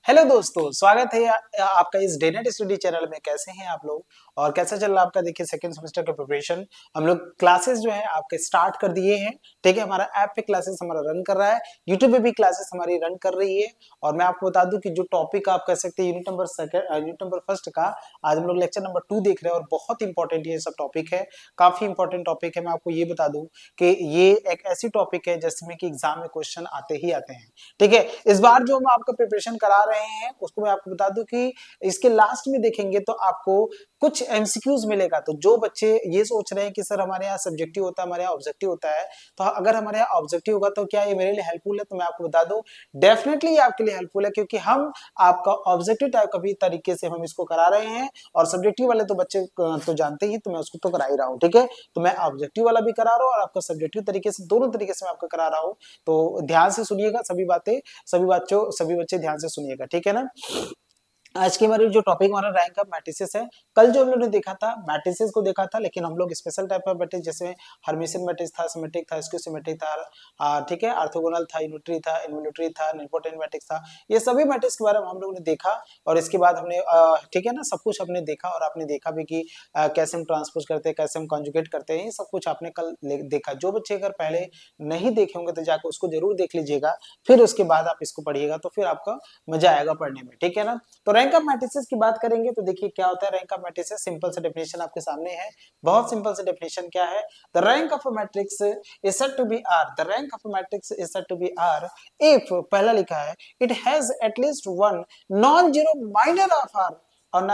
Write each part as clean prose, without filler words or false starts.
Hello दोस्तों, स्वागत है आपका इस डेनेट स्टडी चैनल में। कैसे हैं आप लोग और कैसा चल रहा है आपका? देखिए सेकंड सेमेस्टर का प्रिपरेशन हम लोग क्लासेस जो है आपके स्टार्ट कर दिए हैं। ठीक है, हमारा ऐप पे क्लासेस हमारा रन कर रहा है, यूट्यूब पे भी क्लासेस हमारी रन कर रही है। और मैं आपको बता दूं कि जो टॉपिक आप कह सकते हैं यूनिट नंबर फर्स्ट का आज हम लोग लेक्चर नंबर 2 देख रहे हैं और बहुत इंपॉर्टेंट ये सब टॉपिक है, काफी इंपॉर्टेंट टॉपिक है। मैं आपको ये बता दूं कि ये एक ऐसी टॉपिक है जिसमें कि एग्जाम में क्वेश्चन आते ही आते हैं। ठीक है, इस बार जो हम आपका प्रिपरेशन करा रहे हैं उसको मैं आपको बता दूं कि इसके लास्ट में देखेंगे तो आपको कुछ एमसीक्यूज मिलेगा। तो जो बच्चे ये सोच रहे हैं कि सर हमारे यहाँ सब्जेक्टिव होता है, हमारे यहाँ ऑब्जेक्टिव होता है, तो अगर हमारे यहाँ ऑब्जेक्टिव होगा तो क्या ये मेरे लिए हेल्पफुल है? तो मैं आपको बता दूं डेफिनेटली ये आपके लिए हेल्पफुल है, क्योंकि हम आपका ऑब्जेक्टिव टाइप का भी तरीके से हम इसको करा रहे हैं। और सब्जेक्टिव वाले तो बच्चे तो जानते ही, तो मैं उसको तो करा ही रहा हूँ। ठीक है, तो मैं ऑब्जेक्टिव वाला भी करा रहा हूँ और आपका सब्जेक्टिव तरीके से, दोनों तरीके से मैं आपका करा रहा हूँ। तो ध्यान से सुनिएगा सभी बातें, सभी बच्चे ध्यान से सुनिएगा। ठीक है ना। आज की हमारी जो टॉपिक हमारा रैंक ऑफ मैट्रिसेस है, कल जो हम लोगों ने देखा था मैट्रिसेस को देखा था, लेकिन हम लोग स्पेशल टाइप ऑफ मैट्रिक्स जैसे हर्मिशियन मैट्रिक्स था, सिमेट्रिक था, स्क्यू सिमेट्रिक था, ठीक है, ऑर्थोगोनल था, यूनिटरी था, इनवॉल्यूटरी था, निलपोटेंट मैट्रिक्स था। ये सभी मैट्रिक्स के बारे में हम लोगों ने देखा और इसके बाद हमने ठीक है ना, सब कुछ हमने देखा और आपने देखा भी कि कैसे हम ट्रांसपोज करते हैं, कैसे हम कॉन्जुगेट करते हैं, ये सब कुछ आपने कल देखा। जो बच्चे अगर पहले नहीं देखे होंगे तो जाकर उसको जरूर देख लीजिएगा, फिर उसके बाद आप इसको पढ़िएगा तो फिर आपका मजा आएगा पढ़ने में। ठीक है ना। तो रैंक ऑफ मैट्रिसेस की बात करेंगे तो देखिए क्या होता है रैंक ऑफ मैट्रिसेस। सिंपल सा डेफिनेशन आपके सामने है, बहुत सिंपल सा डेफिनेशन। क्या है? The rank of a matrix is said to be R, the rank of a matrix is said to be R if, पहला लिखा है, it has at least one non zero minor of R और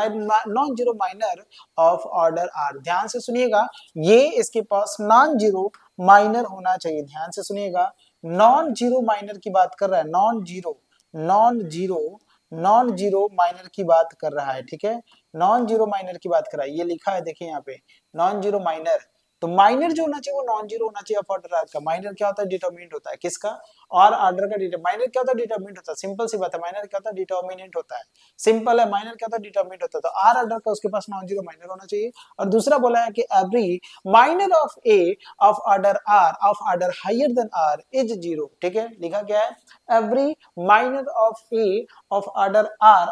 non zero minor of order R. ध्यान से सुनिएगा, ये इसके पास non zero minor होना चाहिए। ध्यान से सुनिएगा, नॉन जीरो माइनर की बात कर रहा है, नॉन जीरो माइनर की बात कर रहा है। ठीक है, नॉन जीरो माइनर की बात कर रहा है, ये लिखा है देखिए यहाँ पे नॉन जीरो माइनर। तो माइनर जो होना चाहिए वो नॉन जीरो होना चाहिए ऑफ ऑर्डर आर का। माइनर क्या होता है? डिटरमिनेंट होता है किसका? और ऑर्डर का। माइनर क्या होता है? डिटरमिनेंट होता है। सिंपल सी बात है, माइनर क्या होता है? डिटरमिनेंट होता है। सिंपल है, माइनर क्या होता है? डिटरमिनेंट होता है। तो आर ऑर्डर का उसके पास नॉन जीरो माइनर होना चाहिए। और दूसरा बोला है कि every minor of A of order higher than r is zero. ठीक है, लिखा क्या है? Every minor of A of order r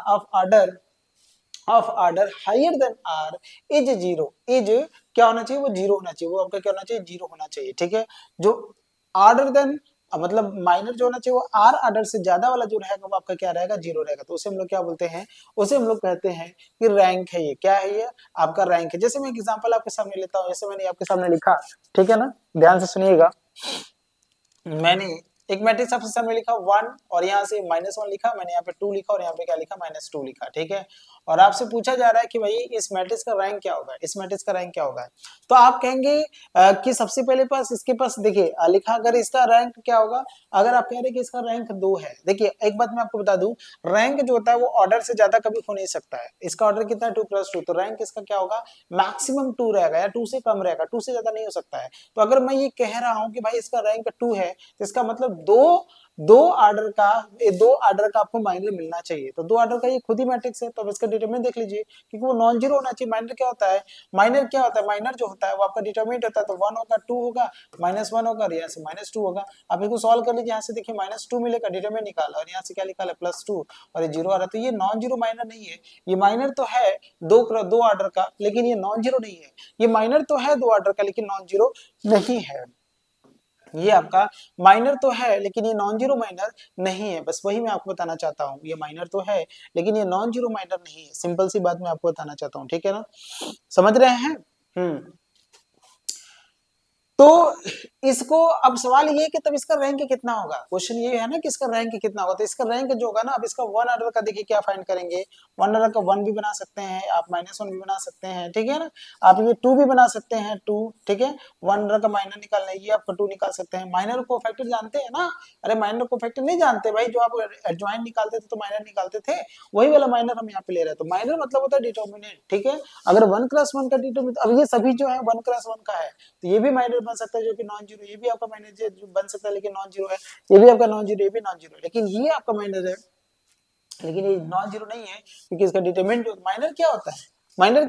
of order higher than r is zero. Is क्या होना चाहिए? वो जीरो होना चाहिए। वो आपका क्या होना चाहिए? जीरो होना चाहिए। ठीक है, जो ऑर्डर देन मतलब माइनर जो होना चाहिए वो आर ऑर्डर से ज्यादा वाला जो रहेगा वो आपका क्या रहेगा? जीरो रहेगा। तो उसे हम लोग क्या बोलते हैं? उसे हम लोग कहते हैं कि रैंक है। ये क्या है? ये आपका रैंक है। जैसे मैं एग्जांपल आपके सामने लेता हूँ, जैसे मैंने आपके सामने लिखा, ठीक है ना, ध्यान से सुनिएगा। मैंने एक मैट्रिक्स आपके सामने लिखा 1 और यहाँ से -1 लिखा, मैंने यहाँ पे 2 लिखा और यहाँ पे क्या लिखा? -2 लिखा। ठीक है, और आपसे पूछा जा रहा है कि भाई इस मैट्रिक्स का रैंक क्या होगा, इस मैट्रिक्स का रैंक क्या होगा? तो आप कहेंगे कि सबसे पहले पास इसके पास देखिए लिखा, अगर इसका रैंक क्या होगा, अगर आप कह रहे हैं कि इसका रैंक 2 है। देखिए एक बात मैं आपको बता दूं, रैंक जो होता है वो ऑर्डर से ज्यादा कभी हो नहीं सकता है। इसका ऑर्डर कितना है? 2+2। तो रैंक इसका क्या होगा? मैक्सिमम 2 रहेगा या 2 से कम रहेगा, 2 से ज्यादा नहीं हो सकता है। तो अगर मैं ये कह रहा हूं कि भाई इसका रैंक 2 है, तो इसका मतलब दो ऑर्डर का आपको माइनर मिलना चाहिए। तो दो ऑर्डर का ये खुद ही मैट्रिक्स है। तो अब इसका डिटरमिनेंट देख लीजिए, क्योंकि वो नॉन जीरो होना चाहिए। माइनर क्या होता है? माइनर जो होता है वो आपका डिटरमिनेंट होता है। तो 1 होगा, 2 होगा, -1 होगा, यहाँ से -2 होगा। आप इसको सॉल्व कर लीजिए, यहाँ से देखिए -2 मिलेगा, डिटरमिनेंट निकाला और यहाँ से क्या निकाला? +2 और ये जीरो आ रहा है। तो ये नॉन जीरो माइनर नहीं है। ये माइनर तो है दो ऑर्डर का, लेकिन ये नॉन जीरो नहीं है। ये माइनर तो है 2 ऑर्डर का, लेकिन नॉन जीरो नहीं है। ये आपका माइनर तो है लेकिन ये नॉन जीरो माइनर नहीं है। बस वही मैं आपको बताना चाहता हूँ, ये माइनर तो है लेकिन ये नॉन जीरो माइनर नहीं है। सिंपल सी बात मैं आपको बताना चाहता हूँ। ठीक है ना, समझ रहे हैं? तो इसको अब सवाल ये है कि तब इसका रैंक कितना होगा। क्वेश्चन ये है ना कि इसका रैंक कितना होगा। तो इसका रैंक जो होगा ना, अब इसका 1 ऑर्डर का देखिए क्या फाइंड करेंगे। 1 ऑर्डर का 1 भी बना सकते हैं आप, -1 भी बना सकते हैं। ठीक है ना, आप ये 2 भी बना सकते हैं, 2। ठीक है, 1 ऑर्डर का माइनर निकालना है, ये आपका 2 निकाल सकते हैं। माइनर को फैक्टर जानते हैं ना? अरे माइनर को फैक्टर नहीं जानते भाई, जो आप एडजॉइंट निकालते थे तो माइनर निकालते थे, वही वाला माइनर हम यहाँ पे ले रहे हैं। तो माइनर मतलब होता है डिटर्मिनेंट। ठीक है, अगर 1+1 का डिटर्मिनेंट, अब ये सभी जो है 1+1 का है, तो ये भी माइनर बन सकता है जो कि नॉन जीरो। ये भी आपका माइनर बन सकता है लेकिन नॉन जीरो है। ये भी आपका नॉन जीरो, ये भी नॉन जीरो, लेकिन ये आपका माइनर है, लेकिन ये नॉन जीरो नहीं है, क्योंकि इसका डिटरमिनेंट। माइनर क्या होता है? माइनर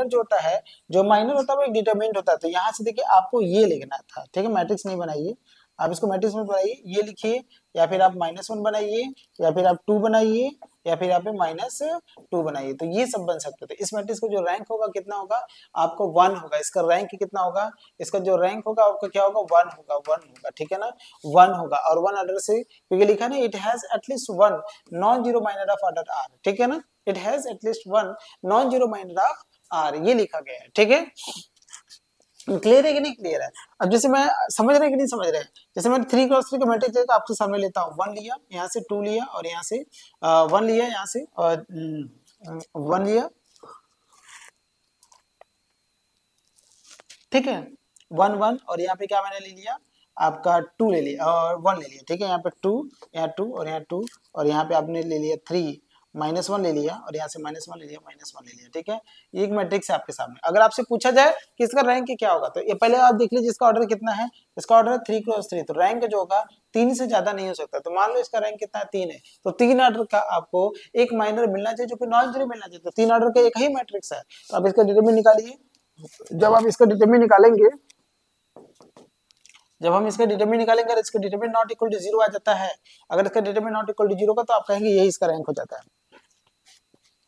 जो होता है, जो माइनर होता है वो एक डिटरमिनेंट होता है। तो यहाँ से देखिए आपको ये लिखना था। ठीक है, मैट्रिक्स नहीं बनाइए आप, इसको मैट्रिक्स में बनाइए, ये लिखिए, या फिर आप -1 बनाइए, या फिर आप 2 बनाइए, या फिर यहाँ पे -2 बनाइए, तो ये सब बन सकते थे। इस मैट्रिक्स को जो रैंक होगा कितना होगा आपको 1 होगा, इसका रैंक कितना होगा, इसका जो रैंक होगा आपका क्या होगा 1 होगा, 1 होगा, ठीक है ना, 1 होगा। और 1 ऑर्डर से क्योंकि लिखा ना it has at least 1 non zero minor of order r, ठीक है ना, it has at least 1 non zero minor of r, ये लिखा गया है, ठीक है। क्लियर है कि नहीं क्लियर है। अब जैसे मैं समझ रहे हैं कि नहीं समझ रहे हैं, जैसे मैं 3x3 का मैट्रिक्स आपके सामने लेता हूँ, 1 लिया, यहाँ से 2 लिया, और यहाँ से 1 लिया, यहाँ से 1 लिया, ठीक है, 1 1, और यहाँ पे क्या मैंने ले लिया आपका 2 ले लिया और 1 ले लिया, ठीक है, यहाँ पे 2, यहाँ 2 और यहाँ 2, और यहाँ पे आपने ले लिया 3 -1 ले लिया, और यहाँ से -1 ले लिया, -1 ले लिया, ठीक है। ये एक मैट्रिक्स है आपके सामने। अगर आपसे पूछा जाए कि इसका रैंक क्या होगा, तो ये पहले आप देख लीजिए इसका ऑर्डर कितना है, इसका ऑर्डर है 3x3, तो रैंक जो होगा 3 से ज्यादा नहीं हो सकता। तो मान लो इसका रैंक कितना है 3 है, तो 3 ऑर्डर का आपको एक माइनर मिलना चाहिए जो कि नॉन जीरो मिलना चाहिए, तो 3 ऑर्डर का एक ही मैट्रिक्स है। तो आप इसका डिटरमिनेंट निकालिए। जब आप इसका डिटरमिनेंट निकालेंगे, जब हम इसका डिटरमिनेंट निकालेंगे, इसका डिटरमिनेंट नॉट इक्वल टू 0 आ जाता है। अगर इसका डिटरमिनेंट नॉट इक्वल टू 0 का, तो आप कहेंगे यही इसका रैंक हो जाता है।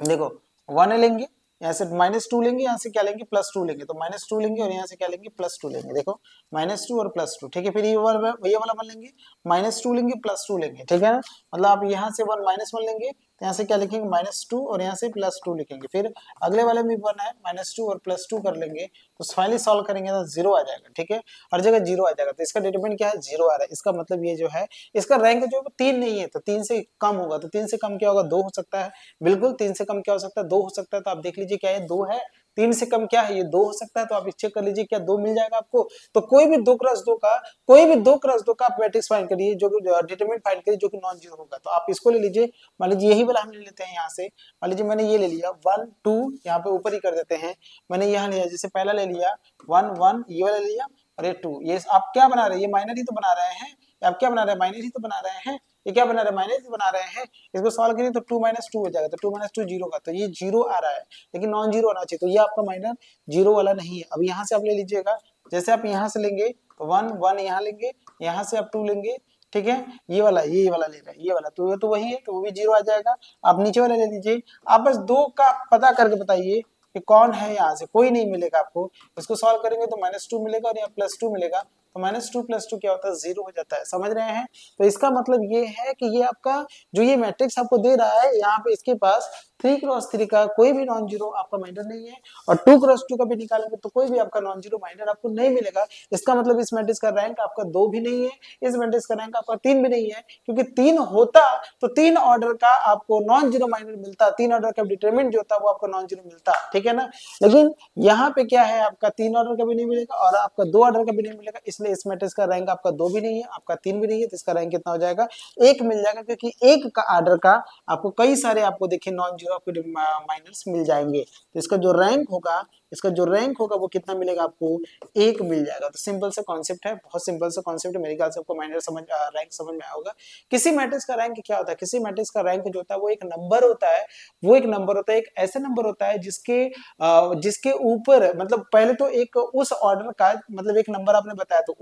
देखो 1 लेंगे, यहाँ से -2 लेंगे, यहाँ से क्या लेंगे +2 लेंगे, तो -2 लेंगे, और यहाँ से क्या लेंगे +2 लेंगे, देखो -2 और +2, ठीक है। फिर ये वाला 1 लेंगे, -2 लेंगे, +2 लेंगे, ठीक है ना, मतलब आप यहाँ से 1 -1 लेंगे, तो यहाँ से क्या लिखेंगे -2, और यहाँ से +2 लिखेंगे। फिर अगले वाले में 1 है, -2 और +2 कर लेंगे, तो फाइनली सॉल्व करेंगे तो 0 आ जाएगा, ठीक है, हर जगह 0 आ जाएगा। तो इसका डिटरमिनेंट क्या है 0 आ रहा है, इसका मतलब ये जो है इसका रैंक जो 3 नहीं है, तो 3 से कम होगा, तो 3 से कम क्या होगा 2 हो सकता है, बिल्कुल 3 से कम क्या हो सकता है 2 हो सकता है। तो आप देख लीजिए क्या है 2 है, 3 से कम क्या है ये 2 हो सकता है। तो आप चेक कर लीजिए क्या 2 मिल जाएगा आपको। तो कोई भी 2x2 का, कोई भी 2x2 का आप मैट्रिक्स फाइंड करिए, जो डिटरमिनेंट फाइंड करिए जो कि नॉन जीरो होगा। तो आप इसको ले लीजिए, मान लीजिए यही वाला हम ले लेते हैं यहाँ से, मान लीजिए मैंने ये ले लिया 1 2, यहाँ पे ऊपर ही कर देते हैं, मैंने यहाँ लिया, जैसे पहला ले लिया 1 1, ये वाला ले लिया, और ये 2, ये आप क्या बना रहे हैं, ये माइनर ही तो बना रहे हैं, आप क्या बना रहे हैं माइनर ही तो बना रहे हैं, ये क्या बना रहे हैं माइनस बना रहे हैं। इसको सॉल्व करिए तो 2 -2 हो जाएगा, तो 2 -2 0 का, तो ये 0 आ रहा है, लेकिन नॉन जीरो आना चाहिए, तो ये आपका माइनर 0 वाला नहीं है। अब यहाँ से आप ले लीजिएगा, जैसे आप यहाँ से लेंगे तो 1 1 यहाँ लेंगे, यहाँ से आप 2 लेंगे, ठीक है, ये वाला ले रहे हैं, ये वाला तो वही है, तो वो भी 0 आ जाएगा। आप नीचे वाला ले लीजिए, आप बस 2 का पता करके बताइए कि कौन है, यहाँ से कोई नहीं मिलेगा आपको। इसको सॉल्व करेंगे तो -2 मिलेगा, और यहाँ +2 मिलेगा, तो -2 +2 क्या होता है 0 हो जाता है, समझ रहे हैं। तो इसका मतलब ये है कि ये आपका जो ये मैट्रिक्स आपको दे रहा है, यहाँ पे इसके पास 3x3 का कोई भी नॉन जीरो आपका माइनर नहीं है, और 2x2 का भी निकालेंगे तो कोई भी आपका नॉन जीरो माइनर आपको नहीं मिलेगा। इसका मतलब इस मैट्रिक्स का रैंक आपका 2 भी नहीं है, इस मैट्रिक्स का रैंक आपका 3 भी नहीं है, क्योंकि 3 होता तो 3 ऑर्डर का आपको नॉन जीरो माइनर मिलता, 3 ऑर्डर का डिटरमिनेंट जो होता वो आपको नॉन जीरो मिलता, ठीक है ना। लेकिन यहाँ पे क्या है, आपका 3 ऑर्डर का भी नहीं मिलेगा, और आपका 2 ऑर्डर का भी नहीं मिलेगा, इसलिए इस मैट्रिक्स का रैंक आपका 2 भी नहीं है, आपका 3 भी नहीं है, तो इसका रैंक कितना हो जाएगा 1 मिल जाएगा, क्योंकि एक का ऑर्डर का आपको कई सारे आपको देखिए नॉन जीरो आपको माइनर्स मिल जाएंगे। तो इसका जो रैंक होगा, इसका जो रैंक होगा वो कितना मिलेगा आपको 1 मिल जाएगा। तो सिंपल सा कॉन्सेप्ट है, बहुत सिंपल सा कॉन्सेप्ट है, मेरे ख्याल से आपको माइनर समझ रैंक समझ में आया होगा। किसी मैट्रिक्स का रैंक क्या होता है, किसी मैट्रिक्स का रैंक जो होता है वो एक नंबर होता है, वो एक नंबर होता है, एक ऐसा नंबर होता है जिसके ऊपर मतलब पहले तो एक उस ऑर्डर का मतलब एक नंबर आपने बताया, तो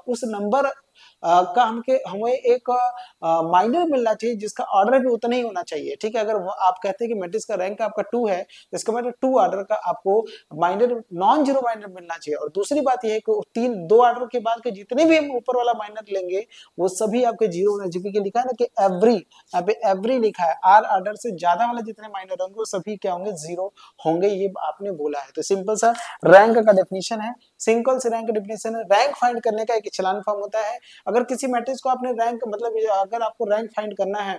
उस नंबर का हमें एक माइनर मिलना चाहिए जिसका ऑर्डर भी उतना ही होना चाहिए, ठीक है। अगर आप कहते हैं कि मैट्रिक्स का रैंक आपका 2 है, तो इसका मतलब 2 ऑर्डर का आपको माइनर नॉन जीरो माइनर मिलना चाहिए। और दूसरी बात यह है कि 2 ऑर्डर के बाद के जितने भी हम ऊपर वाला माइनर लेंगे वो सभी आपके जीरो होना चाहिए, क्योंकि लिखा है ना कि एवरी, यहाँ पे एवरी लिखा है, आर ऑर्डर से ज्यादा वाले जितने माइनर होंगे वो सभी क्या होंगे जीरो होंगे, ये आपने बोला है। तो सिंपल सा रैंक का डेफिनेशन है, सिंपल से रैंक का डेफिनेशन है। रैंक फाइंड करने का एक इचेलॉन फॉर्म होता है। अगर किसी मैट्रिक्स को आपने रैंक मतलब अगर आपको रैंक फाइंड करना है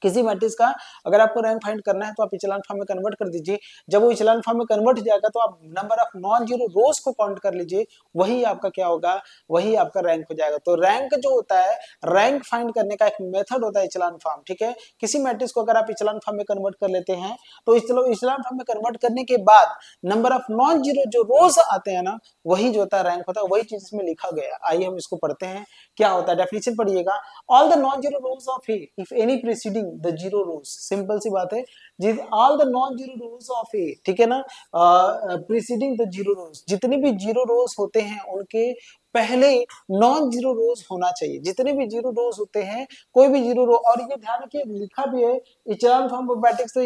किसी मैट्रिक्स का, अगर आपको रैंक फाइंड करना है तो आप इचेलॉन फॉर्म में कन्वर्ट कर दीजिए। जब वो इचेलॉन फॉर्म में कन्वर्ट हो जाएगा तो आप नंबर ऑफ नॉन जीरो रोज को काउंट कर लीजिए, वही आपका क्या होगा, वही आपका रैंक हो जाएगा। तो रैंक जो होता है, रैंक फाइंड करने का एक मेथड होता है इचेलॉन फॉर्म, ठीक है। किसी मैट्रिक्स को अगर आप इचेलॉन फॉर्म में कन्वर्ट कर लेते हैं तो इचेलॉन फॉर्म में कन्वर्ट करने के बाद नंबर ऑफ नॉन जीरो जो रोज आते हैं ना, वही जो होता है रैंक होता है, वही चीज इसमें लिखा गया। आइए हम इसको पढ़ते हैं क्या होता है, डेफिनेशन पढ़िएगा। All the non zero rows of A if any preceding the zero rows, simple सी बात है, all the non zero rows of A, ठीक है ना, प्रीसीडिंग द जीरो रोज, जितने भी जीरो रोज होते हैं उनके पहले नॉन जीरो रोज होना चाहिए। जितने भी जीरो रोज होते हैं, कोई भी जीरो रो, और ये ध्यान रखिए लिखा भी है इचेलॉन फॉर्म ऑफ मैट्रिक्स, तो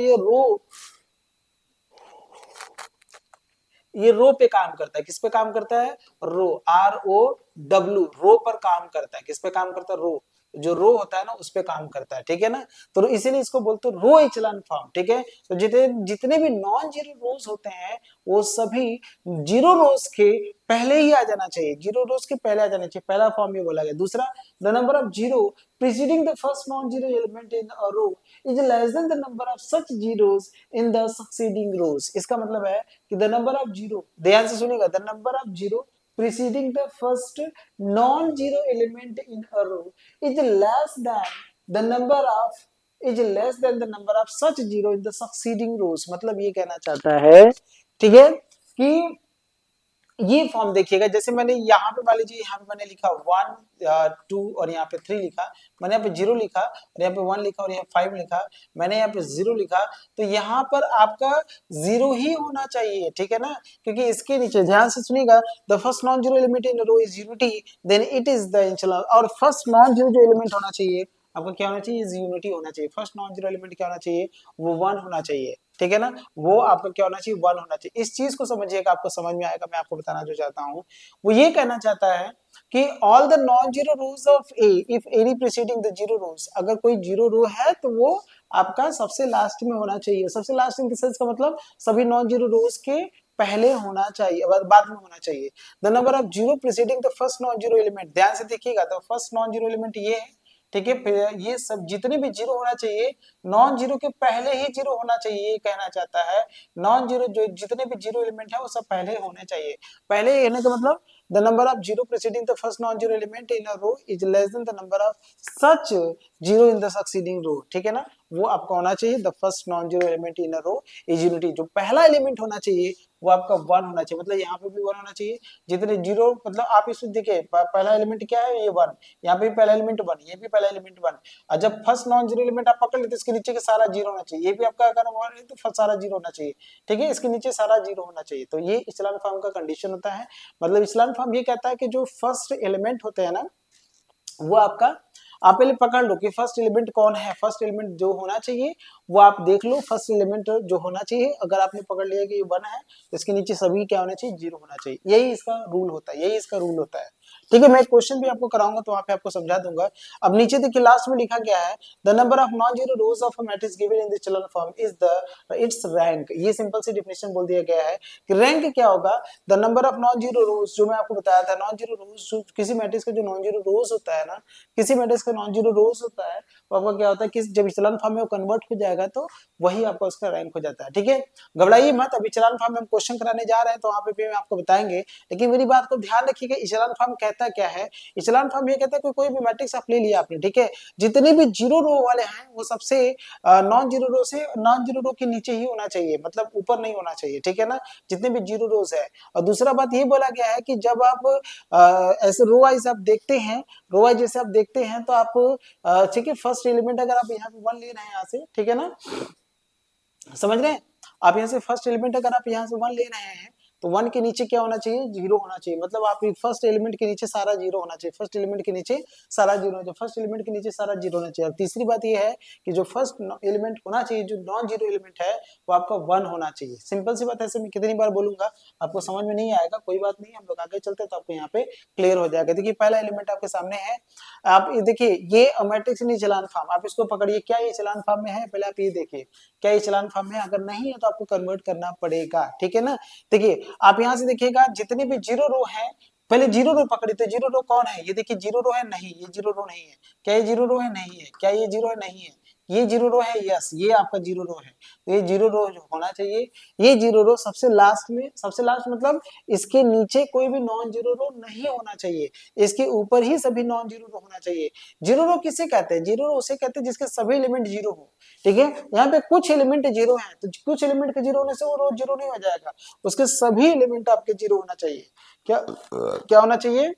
ये रो पे काम करता है। किस पे काम करता है? रो, ROW, रो पर काम करता है। किस पे काम करता है? रो, जो रो होता है ना उस पे काम करता है, ठीक है ना। तो इसीलिए इसको बोलते हैं रो इचेलॉन फॉर्म, ठीक है। तो जितने जितने भी नॉन जीरो रोज होते हैं वो सभी जीरो रोज के पहले ही आ जाना चाहिए, जीरो रोज के पहले आ जाना चाहिए, पहला फॉर्म ये बोला गया। दूसरा, the number of zero preceding the first non zero element in a row is less than the number of such zeros in the succeeding rows. इसका मतलब है कि द नंबर ऑफ जीरो, ध्यान से सुनिएगा, the number of zero preceding the first non-zero element in a row is less than the number of the number of such zero in the succeeding rows। मतलब ये कहना चाहता है, ठीक है, कि ये फॉर्म देखिएगा, जैसे मैंने यहाँ पे मान लीजिए, यहाँ पे मैंने लिखा 1 2 और यहाँ पे 3 लिखा, मैंने यहाँ पे 0 लिखा और यहाँ पे 1 लिखा और यहाँ 5 लिखा, मैंने यहाँ पे 0 लिखा, तो यहाँ पर आपका 0 ही होना चाहिए, ठीक है ना। क्योंकि इसके नीचे ध्यान से सुनिएगा, the first non zero element in row is unity, then it is the echelon. और फर्स्ट नॉन जीरो जो एलिमेंट होना चाहिए आपका क्या होना चाहिए? यूनिटी होना चाहिए। फर्स्ट नॉन जीरो एलिमेंट क्या होना चाहिए? वो 1 होना चाहिए, ठीक है ना। वो आपका क्या होना चाहिए? 1 होना चाहिए। इस चीज को समझिएगा, आपको समझ में आएगा। मैं आपको बताना जो चाहता हूँ वो ये कहना चाहता है कि all the non zero rows of A if any preceding the zero रोज, अगर कोई जीरो रो है तो वो आपका सबसे लास्ट में होना चाहिए। सबसे लास्ट इन सेंस का मतलब सभी नॉन जीरो रोज के पहले होना चाहिए, बाद में होना चाहिए। The number of zero preceding the first non zero element, ध्यान से देखिएगा, तो फर्स्ट नॉन जीरो एलिमेंट ये है, ठीक है। फिर ये सब जितने भी जीरो होना चाहिए, नॉन जीरो के पहले ही जीरो होना चाहिए, ये कहना चाहता है। नॉन जीरो जो जितने भी जीरो एलिमेंट है वो सब पहले होने चाहिए। पहले होने का मतलब the number of zero preceding the first non zero element in a row is less than the number of such zero in the succeeding row, ठीक है ना। वो आपका होना चाहिए the first non zero element in a row is unity, जो पहला element होना चाहिए वो आपका 1 होना चाहिए। मतलब यहाँ पे भी 1 होना चाहिए। जितने जीरो, मतलब आप इसको देखिए, पहला एलिमेंट क्या है? ये 1, यहाँ पे भी पहला एलिमेंट 1, ये भी पहला एलिमेंट 1। और जब फर्स्ट नॉन जीरो एलिमेंट आप पकड़ लेते इसके नीचे के सारा जीरो होना चाहिए, ये भी आपका अगर 1 है तो फर्स्ट सारा जीरो होना चाहिए, ठीक है। इसके नीचे सारा जीरो होना चाहिए। तो ये इस्लाम फॉर्म का कंडीशन होता है। मतलब इस्लाम फॉर्म ये कहता है कि जो फर्स्ट एलिमेंट होते हैं ना वो आपका, आप पहले पकड़ लो कि फर्स्ट एलिमेंट कौन है। फर्स्ट एलिमेंट जो होना चाहिए वो आप देख लो, फर्स्ट एलिमेंट जो होना चाहिए, अगर आपने पकड़ लिया कि ये 1 है तो इसके नीचे सभी क्या होना चाहिए? 0 होना चाहिए। यही इसका रूल होता है, यही इसका रूल होता है, ठीक है। मैं क्वेश्चन भी आपको कराऊंगा तो वहां पे आपको समझा दूंगा। अब नीचे देखिए लास्ट में लिखा गया है, the number of non zero rows of a matrix given in the echelon form is the it's rank. ये सिंपल सी डेफिनेशन बोल दिया गया है कि रैंक क्या होगा? The number of non zero रोज, जो मैं आपको बताया था, नॉन जीरो रोज, किसी मैट्रिक्स का जो नॉन जीरो रोज होता है ना, किसी मैट्रिक्स का नॉन जीरो रोज होता है, वो आपका क्या होता है कि जब इचेलॉन फॉर्म में वो कन्वर्ट हो जाएगा तो वही आपका उसका रैंक हो जाता है, ठीक है। घबराइए मत, अभी इचेलॉन फॉर्म में हम क्वेश्चन कराने जा रहे हैं तो वहां पे भी हम आपको बताएंगे। लेकिन मेरी बात को ध्यान रखिएगा, इचेलॉन फॉर्म कहता क्या है? इचेलॉन फॉर्म ये कहता है कि कोई भी मैट्रिक्स आप ले लिया आपने, ठीक है, जितने भी जीरो रो वाले हैं वो सबसे नॉन जीरो रो से नॉन जीरो रो के नीचे ही होना चाहिए, मतलब ऊपर नहीं होना चाहिए, ठीक है ना, जितने भी जीरो रोज है। और दूसरा बात ये बोला गया है कि जब आप ऐसे रो वाइज आप देखते हैं, रो वाइज जैसे आप देखते हैं तो आप, ठीक है, फर्स्ट एलिमेंट अगर आप यहाँ पे 1 ले रहे हैं, यहाँ से, ठीक है ना, समझ रहे हैं आप, यहाँ से फर्स्ट एलिमेंट अगर आप यहाँ से 1 ले रहे हैं तो 1 के नीचे क्या होना चाहिए? 0 होना चाहिए। मतलब आप फर्स्ट एलिमेंट के नीचे सारा 0 होना चाहिए, फर्स्ट एलिमेंट के नीचे सारा 0 होना चाहिए, फर्स्ट एलिमेंट के नीचे सारा 0 होना चाहिए। और तीसरी बात ये है कि जो फर्स्ट एलिमेंट होना चाहिए, जो नॉन जीरो एलिमेंट है, वो आपका 1 होना चाहिए। सिंपल सी बात है, ऐसे मैं कितनी बार बोलूंगा आपको समझ में नहीं आएगा, कोई बात नहीं, हम लोग आगे चलते हैं तो आपको यहाँ पे क्लियर हो जाएगा। देखिए पहला एलिमेंट आपके सामने है, आप देखिए ये मैट्रिक्स नहीं इचेलॉन फॉर्म, आप इसको पकड़िए, क्या ये इचेलॉन फॉर्म में है? पहले आप ये देखिए क्या इचेलॉन फॉर्म में, अगर नहीं है तो आपको कन्वर्ट करना पड़ेगा, ठीक है ना। देखिए आप यहाँ से देखिएगा जितने भी जीरो रो है, पहले जीरो रो पकड़ी, तो जीरो रो कौन है? ये देखिए जीरो रो है, नहीं ये जीरो रो नहीं है। क्या ये जीरो रो है? नहीं है। क्या ये जीरो है? नहीं है। ये जीरो रो है, यस ये आपका जीरो रो है। तो ये जीरो रो होना चाहिए। ये जीरो रो सबसे लास्ट में, सबसे लास्ट मतलब इसके नीचे कोई भी नॉन जीरो रो नहीं होना चाहिए, इसके ऊपर ही सभी नॉन जीरो रो होना चाहिए। जीरो रो किसे कहते हैं? जीरो रो उसे कहते हैं जिसके सभी एलिमेंट जीरो हो, ठीक है। यहाँ पे कुछ एलिमेंट जीरो है तो कुछ एलिमेंट के जीरो होने से वो रो जीरो नहीं हो जाएगा, उसके सभी एलिमेंट आपके जीरो होना चाहिए। क्या होना चाहिए?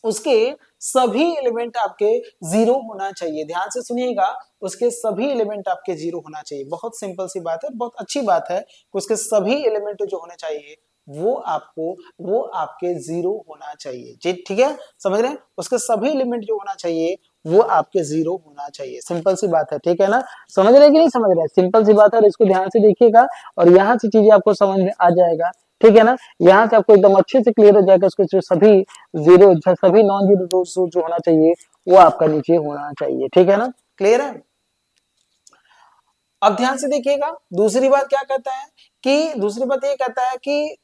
उसके सभी एलिमेंट आपके 0 होना चाहिए। ध्यान से सुनिएगा, उसके सभी एलिमेंट आपके 0 होना चाहिए। बहुत सिंपल सी बात है, बहुत अच्छी बात है कि उसके सभी एलिमेंट जो होने चाहिए वो आपके 0 होना चाहिए जी, ठीक है, समझ रहे हैं, उसके सभी एलिमेंट जो होना चाहिए वो आपके 0 होना चाहिए, सिंपल सी बात है, ठीक है ना, समझ रहे हैं कि नहीं समझ रहे हैं, सिंपल सी बात है, और इसको ध्यान से देखिएगा और यहाँ से चीजें आपको समझ में आ जाएगा, ठीक है ना, यहाँ से आपको एकदम अच्छे से क्लियर हो जाएगा, उसके जो सभी जीरो सभी नॉन जीरो रूट्स जो होना चाहिए वो आपका नीचे होना चाहिए, ठीक है ना, क्लियर है। अब ध्यान से देखिएगा, दूसरी बात क्या कहता है कि दूसरी बात ये कहता है कि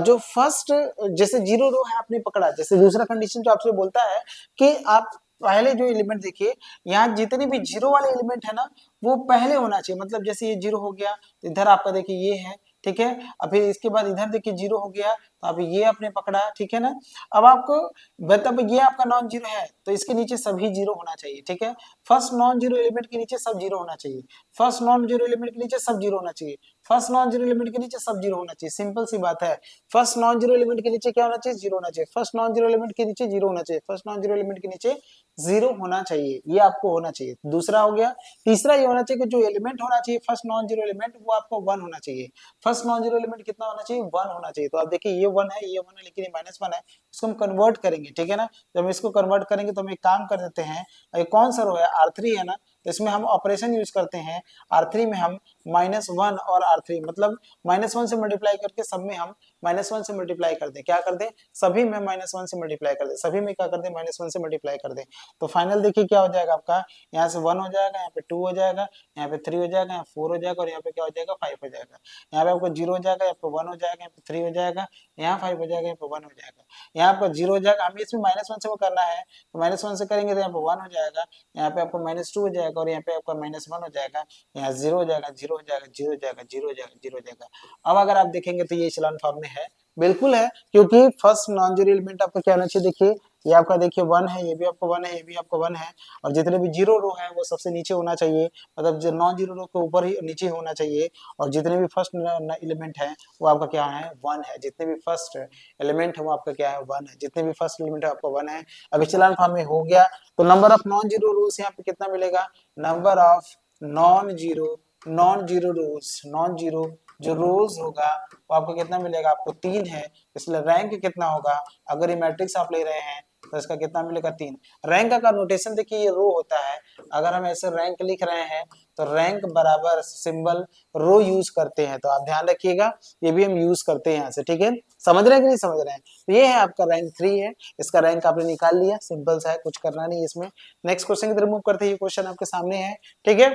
जो फर्स्ट जैसे 0 रो है आपने पकड़ा, जैसे दूसरा कंडीशन जो आपसे बोलता है कि आप पहले जो एलिमेंट देखिए, यहाँ जितने भी 0 वाले एलिमेंट है ना वो पहले होना चाहिए, मतलब जैसे ये 0 हो गया तो इधर आपका देखिए ये है, ठीक है, अब फिर इसके बाद इधर देखिए 0 हो गया तो अब ये आपने पकड़ा, ठीक है ना, अब आपको मतलब ये आपका नॉन जीरो है तो इसके नीचे सभी 0 होना चाहिए, ठीक है, फर्स्ट नॉन जीरो एलिमेंट के नीचे सब 0 होना चाहिए, फर्स्ट नॉन जीरो एलिमेंट के नीचे सब 0 होना चाहिए, फर्स्ट नॉन जीरो एलिमेंट के नीचे सब 0 होना चाहिए, सिंपल सी बात है, फर्स्ट नॉन जीरो एलिमेंट के नीचे क्या होना चाहिए, 0 होना चाहिए, फर्स्ट नॉन जीरो एलिमेंट के नीचे 0 होना चाहिए, फर्स्ट नॉन जीरो एलिमेंट के नीचे 0 होना चाहिए, ये आपको होना चाहिए, दूसरा हो गया, तीसरा ये होना चाहिए कि जो एलिमेंट होना चाहिए फर्स्ट नॉन जीरो एलिमेंट वो आपको 1 होना चाहिए, फर्स्ट नॉन जीरो एलिमेंट कितना होना चाहिए, 1 होना चाहिए, तो आप देखिए ये 1 है, ये 1 है, लेकिन ये -1 है, इसको हम कन्वर्ट करेंगे, ठीक है ना, जब हम इसको कन्वर्ट करेंगे तो हम एक काम कर देते हैं, ये कौन सा रो है, R3 है ना, तो इसमें हम ऑपरेशन यूज करते हैं, R3 में हम -1 और R3 मतलब -1 से मल्टीप्लाई करके सब में हम -1 से मल्टीप्लाई कर दें, क्या कर दें, सभी में -1 से मल्टीप्लाई कर दें, सभी में क्या कर दें, -1 से मल्टीप्लाई कर दें, तो फाइनल देखिए क्या हो जाएगा आपका, यहाँ से 1 हो जाएगा, यहाँ पे 2 हो जाएगा, यहाँ पे 3 हो जाएगा, यहाँ 4 हो जाएगा और यहाँ पे क्या हो जाएगा, 5 हो जाएगा, यहाँ पे आपको 0 हो जाएगा, यहाँ पे 1 हो जाएगा, यहाँ पे 3 हो जाएगा, यहाँ 5 हो जाएगा, यहाँ पे 1 हो जाएगा, यहाँ पर 0 हो जाएगा, हमें इसमें -1 से वो करना है, तो -1 से करेंगे तो यहाँ पे 1 हो जाएगा, यहाँ पे आपको -2 हो जाएगा और यहाँ पे आपका -1 हो जाएगा, यहाँ 0 हो जाएगा, 0 हो जाएगा, 0 हो जाएगा, 0 हो जाएगा, 0 हो जाएगा। अब अगर आप देखेंगे तो ये इचेलॉन फॉर्म में है, बिल्कुल है, क्योंकि फर्स्ट नॉन जीरो एलिमेंट आपका क्या होना चाहिए, देखिए ये आपका देखिए 1 है, ये भी आपको 1 है, ये भी आपको 1 है, और जितने भी 0 रो है वो सबसे नीचे होना चाहिए, मतलब जो नॉन जीरो रो के ऊपर ही नीचे होना चाहिए, और जितने भी फर्स्ट एलिमेंट है वो आपका क्या है, 1 है, जितने भी फर्स्ट एलिमेंट है वो आपका क्या है, 1 है, जितने भी फर्स्ट एलिमेंट है आपका 1 है। अब इचेलॉन फॉर्म में हो गया, तो नंबर ऑफ नॉन जीरो रोज यहाँ पे कितना मिलेगा, number of non zero rose, non zero जो रोज होगा वो आपको कितना मिलेगा, आपको 3 है, इसलिए रैंक कितना होगा, अगर ये मैट्रिक्स आप ले रहे हैं तो इसका कितना मिलेगा, 3। रैंक का नोटेशन देखिए ये रो होता है, अगर हम ऐसे रैंक लिख रहे हैं तो रैंक बराबर सिंबल रो यूज करते हैं, तो आप ध्यान रखिएगा ये भी हम यूज करते हैं यहाँ से, ठीक है, समझ रहे हैं कि नहीं समझ रहे हैं, तो ये है आपका रैंक 3 है, इसका रैंक आपने निकाल लिया, सिंपल सा है, कुछ करना नहीं इसमें। नेक्स्ट क्वेश्चन की तरफ मूव करते हैं, ये क्वेश्चन आपके सामने है, ठीक है,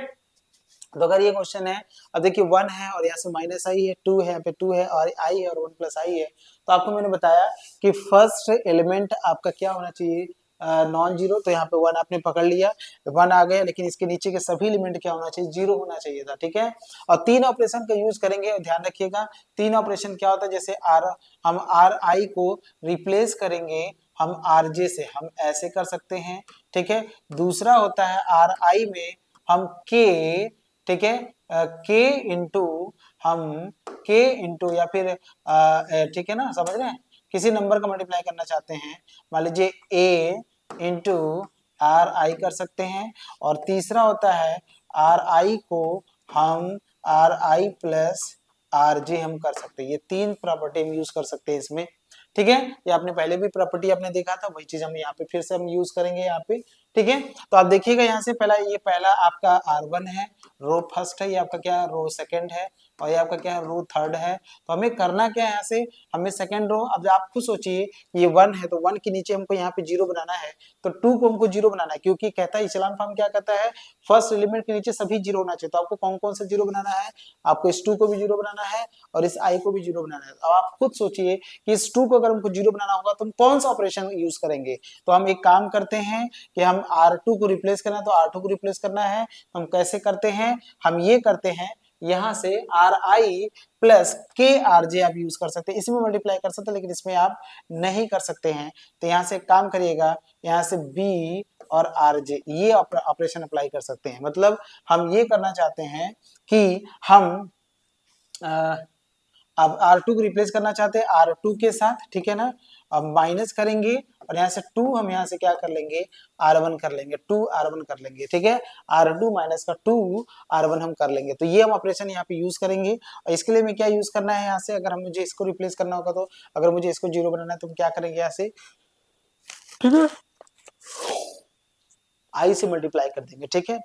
तो अगर ये क्वेश्चन है, अब देखिए 1 है और यहाँ से -i है, 2 है, यहाँ पे 2 है और i है और 1 + i है, तो आपको मैंने बताया कि फर्स्ट एलिमेंट आपका क्या होना चाहिए, नॉन जीरो, तो यहाँ पे 1 आपने पकड़ लिया, 1 आ गया, लेकिन इसके नीचे के सभी एलिमेंट क्या होना चाहिए, 0 होना चाहिए था, ठीक है, और 3 ऑपरेशन का यूज करेंगे, और ध्यान रखिएगा 3 ऑपरेशन क्या होता है, जैसे हम ri को रिप्लेस करेंगे हम rj से, हम ऐसे कर सकते हैं, ठीक है, दूसरा होता है ri में हम k, ठीक है, के इंटू हम के इंटू या फिर ठीक है ना, समझ रहे हैं, किसी नंबर का मल्टीप्लाई करना चाहते हैं, मान लीजिए a इंटू आर आई कर सकते हैं, और तीसरा होता है आर आई को हम are I plus R J हम कर सकते हैं, ये 3 प्रॉपर्टी हम यूज कर सकते हैं इसमें, ठीक है, ये आपने पहले भी प्रॉपर्टी आपने देखा था, वही चीज हम यहाँ पे फिर से हम यूज करेंगे यहाँ पे, ठीक है, तो आप देखिएगा यहाँ से पहला आपका R1 है, रो फर्स्ट है, ये आपका क्या है, रो सेकंड है, और ये आपका क्या है, रो थर्ड है, तो हमें करना क्या है, यहाँ से हमें सेकंड रो, अब आप खुद सोचिए ये 1 है तो 1 के नीचे हमको यहाँ पे 0 बनाना है, तो 2 को हमको 0 बनाना है, क्योंकि कहता है इचेलॉन फॉर्म क्या कहता है, फर्स्ट एलिमेंट के नीचे सभी 0 होना चाहिए, तो आपको कौन कौन सा 0 बनाना है, आपको इस 2 को भी 0 बनाना है और इस i को भी 0 बनाना है, अब आप खुद सोचिए कि इस 2 को अगर हमको 0 बनाना होगा तो हम कौन सा ऑपरेशन यूज करेंगे, तो हम एक काम करते हैं कि हम R2 को रिप्लेस करना है, तो R2 को रिप्लेस करना है, हम कैसे करते हैं, हम ये करते हैं, यहाँ से ri प्लस के आर जे आप यूज कर सकते हैं, इसमें मल्टीप्लाई कर सकते हैं, लेकिन इसमें आप नहीं कर सकते हैं, तो यहाँ से काम करिएगा, यहाँ से b और आर जे ये ऑपरेशन अप्लाई कर सकते हैं, मतलब हम ये करना चाहते हैं कि हम अब R2 को रिप्लेस करना चाहते हैं R2 के साथ, ठीक है ना। अब माइनस करेंगे और यहाँ से 2 हम यहाँ से क्या कर लेंगे, R1 कर लेंगे, 2 R1 कर लेंगे, ठीक है। R2 माइनस का 2 R1 हम कर लेंगे। तो ये हम ऑपरेशन यहाँ पे यूज करेंगे। और इसके लिए मैं क्या यूज करना है यहाँ से, अगर हम मुझे इसको रिप्लेस करना होगा तो, अगर मुझे इसको 0 बनाना है तो हम क्या करेंगे यहाँ से, ठीक है, I से मल्टीप्लाई कर देंगे, ठीक है।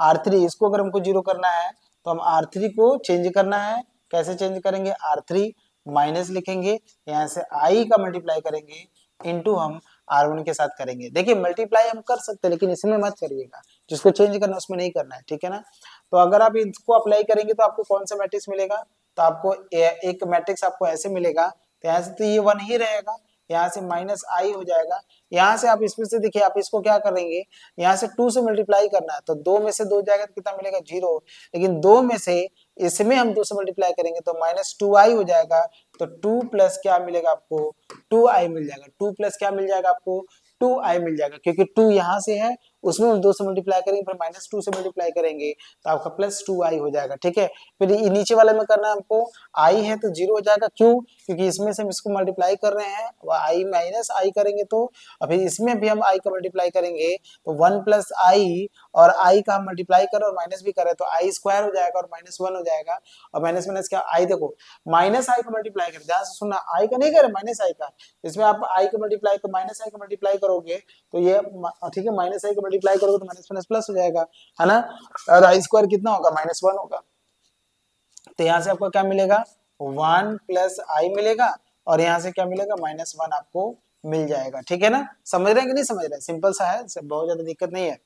R3 इसको अगर हमको 0 करना है तो हम R3 को चेंज करना है। कैसे चेंज करेंगे, R3 माइनस लिखेंगे, यहाँ से I का मल्टीप्लाई करेंगे, इनटू हम R1 के साथ करेंगे। देखिए मल्टीप्लाई हम कर सकते हैं लेकिन इसमें मत करिएगा, जिसको चेंज करना है उसमें नहीं करना है, ठीक है ना। तो अगर आप इसको अप्लाई करेंगे तो आपको कौन सा मैट्रिक्स मिलेगा, तो आपको एक मैट्रिक्स आपको ऐसे मिलेगा। तो यहाँ से तो ये 1 ही रहेगा, यहाँ से माइनस आई हो जाएगा। यहाँ से आप इसमें से देखिए, आप इसको क्या करेंगे, यहाँ से 2 से मल्टीप्लाई करना है, तो 2 में से 2 जाएगा तो कितना मिलेगा, 0। लेकिन 2 में से इसमें हम 2 से मल्टीप्लाई करेंगे तो माइनस 2i हो जाएगा। तो 2 प्लस क्या मिलेगा आपको, 2i मिल जाएगा। 2 प्लस क्या मिल जाएगा आपको, 2i मिल जाएगा, क्योंकि 2 यहाँ से है, उसमें हम 2 से मल्टीप्लाई करेंगे, फिर माइनस 2 से मल्टीप्लाई करेंगे तो आपका प्लस 2i हो जाएगा, ठीक है। फिर नीचे वाले में करना है हमको, i है तो 0 हो जाएगा, क्यों, क्योंकि इसमें से हम इसको मल्टीप्लाई कर रहे हैं, i माइनस i करेंगे तो, अभी इसमें भी हम i का मल्टीप्लाई करेंगे तो 1 प्लस आई, और i का हम मल्टीप्लाई करें और माइनस भी करें तो आई स्क्वायर हो जाएगा और माइनस 1 हो जाएगा। और माइनस माइनस क्या, i देखो माइनस आई का मल्टीप्लाई करें, ध्यान से सुनना, i का नहीं करें, माइनस आई का। इसमें आप i का मल्टीप्लाई को माइनस आई का मल्टीप्लाई करोगे तो ये, ठीक है, माइनस आई का मल्टीप्लाई करोगे तो माइनस माइनस प्लस हो जाएगा, है ना। और आई स्क्वायर कितना होगा, माइनस 1 होगा। तो यहाँ से आपको क्या मिलेगा, 1 प्लस आई मिलेगा, और यहाँ से क्या मिलेगा, माइनस 1 आपको मिल जाएगा, ठीक है ना। समझ रहे हैं कि नहीं समझ रहे हैं, सिंपल सा है, बहुत ज्यादा दिक्कत नहीं है,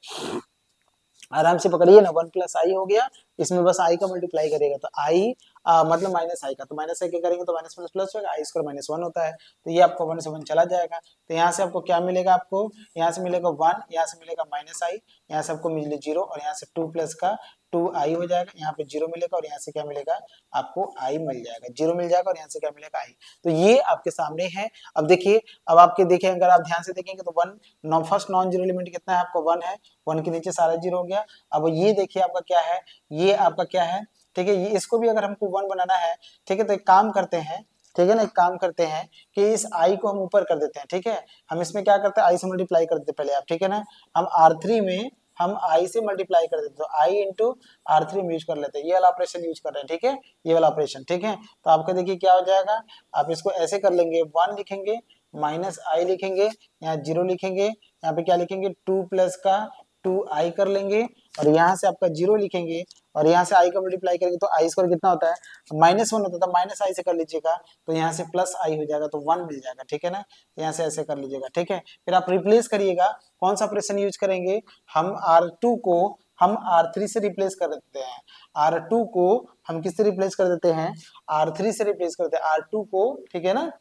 आराम से पकड़िए ना। 1 प्लस आई हो गया, इसमें बस आई का मल्टीप्लाई करेगा तो आई, मतलब माइनस आई का, तो माइनस आई के करेंगे तो माइनस प्लस प्लस होगा, आई स्क्वायर माइनस 1 होता है, तो ये आपको 1 से 1 चला जाएगा। तो यहाँ से आपको क्या मिलेगा, आपको यहाँ से मिलेगा 1, यहाँ से मिलेगा माइनस आई, यहाँ से आपको मिले 0, और यहाँ से 2 प्लस का 2i हो जाएगा, यहाँ पे 0 मिलेगा और यहाँ से क्या मिलेगा, आपको i मिल जाएगा, 0 मिल जाएगा और यहाँ से क्या मिलेगा, i। तो ये आपके सामने है। अब देखिए, अब आपके देखें, अगर आप ध्यान से देखेंगे तो 1 फर्स्ट नॉन जीरो एलिमेंट कितना है आपका, 1 है, 1 के नीचे सारा 0 हो गया। अब ये देखिए आपका क्या है, ये आपका क्या है, ठीक है, ये इसको भी अगर हमको 1 बनाना है, ठीक है, तो एक काम करते हैं, ठीक है ना, एक काम करते हैं कि इस i को हम ऊपर कर देते हैं, ठीक है। हम इसमें क्या करते हैं, i से मल्टीप्लाई कर देते हैं पहले आप, ठीक है ना। हम R3 में हम i से मल्टीप्लाई कर देते हैं, तो i इंटू R3 में यूज कर लेते हैं, ये वाला ऑपरेशन यूज कर रहे हैं, ठीक है, ये वाला ऑपरेशन, ठीक है। तो आपका देखिए क्या हो जाएगा, आप इसको ऐसे कर लेंगे, 1 लिखेंगे, माइनस आई लिखेंगे, यहाँ 0 लिखेंगे, यहाँ पे क्या लिखेंगे, 2 प्लस का 2i कर लेंगे, और यहाँ से आपका 0 लिखेंगे, और यहाँ से i का मल्टीप्लाई करेंगे तो आई स्क्वायर कितना होता है, माइनस 1 होता था, माइनस आई से कर लीजिएगा तो यहाँ से प्लस आई हो जाएगा, तो 1 मिल जाएगा, ठीक है ना। तो यहाँ से ऐसे कर लीजिएगा, ठीक है। फिर आप रिप्लेस करिएगा, कौन सा ऑपरेशन यूज करेंगे, हम R2 को हम R3 से रिप्लेस कर देते हैं, R2 को हम किससे रिप्लेस कर देते हैं, R3 से रिप्लेस करते हैं R2 को, ठीक है ना।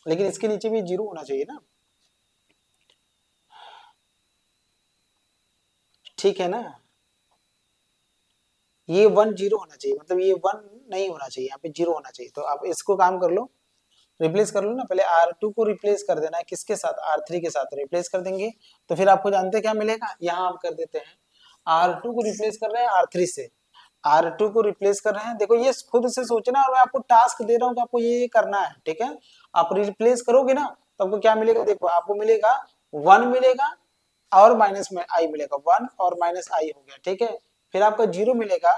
लेकिन इसके नीचे भी 0 होना चाहिए ना, ठीक है ना। ये 1 0 होना चाहिए, मतलब ये 1 नहीं होना चाहिए, यहाँ पे 0 होना चाहिए। तो आप इसको काम कर लो, रिप्लेस कर लो ना, पहले R2 को रिप्लेस कर देना है किसके साथ, R3 के साथ रिप्लेस कर देंगे। तो फिर आपको जानते हैं क्या मिलेगा, यहाँ आप कर देते हैं, R2 को रिप्लेस कर रहे हैं R3 से, R2 को रिप्लेस कर रहे हैं, देखो ये खुद से सोचना, और मैं आपको टास्क दे रहा हूँ कि आपको ये करना है, ठीक है। आप रिप्लेस करोगे ना तो आपको क्या मिलेगा, देखो आपको मिलेगा 1 मिलेगा, और माइनस में आई मिलेगा, 1 और माइनस आई हो गया, ठीक है। फिर आपका 0 मिलेगा,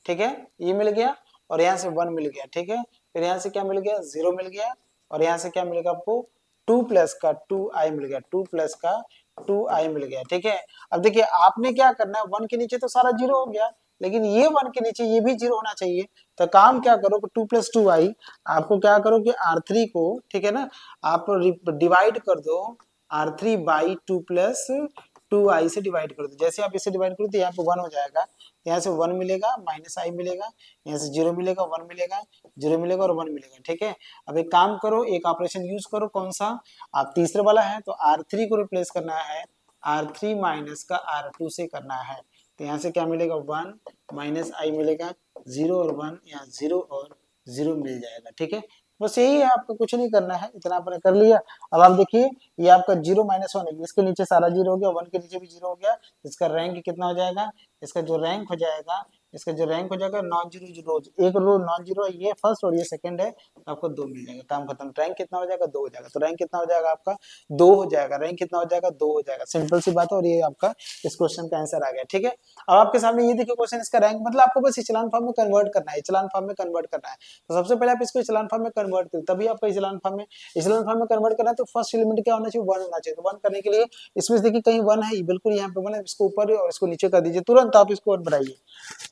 ठीक है, ये मिल गया, और यहाँ से 1 मिल गया, ठीक है। फिर यहाँ से क्या मिल गया, 0 मिल गया, और यहाँ से क्या मिलेगा आपको, 2 प्लस का 2i मिल गया, 2 प्लस का 2i मिल गया, ठीक है। अब देखिए आपने क्या करना है, 1 के नीचे तो सारा 0 हो गया, लेकिन ये 1 के नीचे ये भी 0 होना चाहिए। तो काम क्या करो कि 2 प्लस 2i, आपको क्या करो कि R3 को, ठीक है ना, आप डिवाइड कर दो R3 बाई 2 प्लस 2i से डिवाइड कर दो। जैसे आप इसे डिवाइड करो तो यहाँ पे 1 हो जाएगा, यहाँ से 1 मिलेगा, माइनस आई मिलेगा, यहाँ से 0 मिलेगा, 1 मिलेगा, 0 मिलेगा और 1 मिलेगा, ठीक है। अब एक काम करो, एक ऑपरेशन यूज करो, कौन सा, आप तीसरे वाला है, तो R3 को रिप्लेस करना है R3 माइनस का R2 से करना है। तो यहाँ से क्या मिलेगा, 1 माइनस आई मिलेगा, 0 और 1, यहाँ 0 और 0 मिल जाएगा, ठीक है। बस यही है, आपको कुछ नहीं करना है, इतना आपने कर लिया। अब आप देखिए, ये आपका 0 माइनस 1 है, इसके नीचे सारा 0 हो गया, 1 के नीचे भी 0 हो गया, इसका रैंक कितना हो जाएगा, इसका जो रैंक हो जाएगा इसका जो रैंक हो जाएगा नॉन जीरो जो रोज, एक रो नॉन जीरो है, ये फर्स्ट और ये सेकंड है, तो आपको 2 मिल जाएगा, काम खत्म। रैंक कितना हो जाएगा 2 हो जाएगा, तो रैंक कितना हो जाएगा आपका 2 हो जाएगा, रैंक कितना हो जाएगा 2 हो जाएगा, सिंपल सी बात है। और ये आपका इस क्वेश्चन का आंसर आ गया, ठीक है। अब आपके सामने ये देखिए क्वेश्चन, इसका रैंक मतलब आपको बस इचेलॉन फॉर्म में कन्वर्ट करना है, इचेलॉन फॉर्म में कन्वर्ट करना है। तो सबसे पहले आप इसको इचेलॉन फॉर्म में कन्वर्ट करो, तभी आपको इचेलॉन फॉर्म में कन्वर्ट करना है। तो फर्स्ट एलिमेंट क्या होना चाहिए 1 होना चाहिए, तो 1 करने के लिए इसमें देखिए कहीं 1 है, बिल्कुल यहाँ पे 1 है, इसको ऊपर और इसको नीचे कर दीजिए, तुरंत आप इसको 1 बनाइए,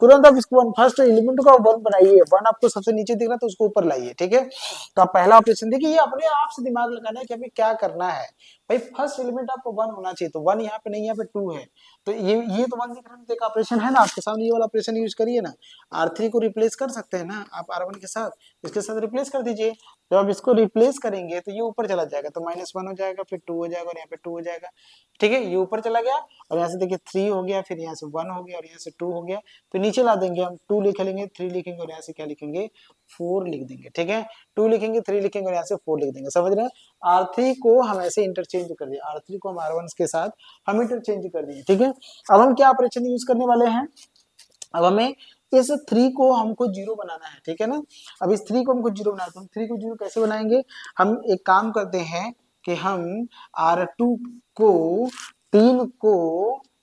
तुरंत आप इसको 1 फर्स्ट एलिमेंट को 1 बनाइए, 1 आपको सबसे नीचे दिख रहा है तो उसको ऊपर लाइए, ठीक है। तो आप पहला ऑपरेशन देखिए, ये अपने आप से दिमाग लगाना है कि हमें क्या करना है। भाई फर्स्ट एलिमेंट आपको 1 होना चाहिए, तो 1 यहाँ पे नहीं, यहाँ पे 2 है, तो ये तो 1 दिख रहा है, तो एक ऑपरेशन है ना आपके सामने, ये वाला ऑपरेशन यूज करिए ना, R3 को रिप्लेस कर सकते हैं ना आप R1 के साथ, इसके साथ रिप्लेस कर दीजिए। जब आप इसको रिप्लेस करेंगे तो ये ऊपर चला जाएगा, तो -1 हो जाएगा, फिर 2 हो जाएगा और यहाँ पे 2 हो जाएगा, ठीक है। ये ऊपर चला गया और यहाँ से देखिए 3 हो गया, फिर यहाँ से 1 हो गया और यहाँ से 2 हो गया, फिर नीचे ला देंगे हम, 2 लिख लेंगे, 3 लिखेंगे और यहाँ से क्या लिखेंगे 4 लिख देंगे, ठीक है। 2 लिखेंगे, 3 लिखेंगे और यहाँ से 4 लिख देंगे, समझ रहे हैं। R3 को हम ऐसे इंटरचेंज कर दिए, R3 को हम R1 के साथ हम इंटरचेंज कर दिए, ठीक है। अब हम क्या ऑपरेशन यूज करने वाले हैं, अब हमें इस 3 को हमको 0 बनाना है, ठीक है ना। अब इस 3 को हमको 0 बनाना है, तो हम 3 को 0 कैसे बनाएंगे, हम एक काम करते हैं कि हम R2 को 3 को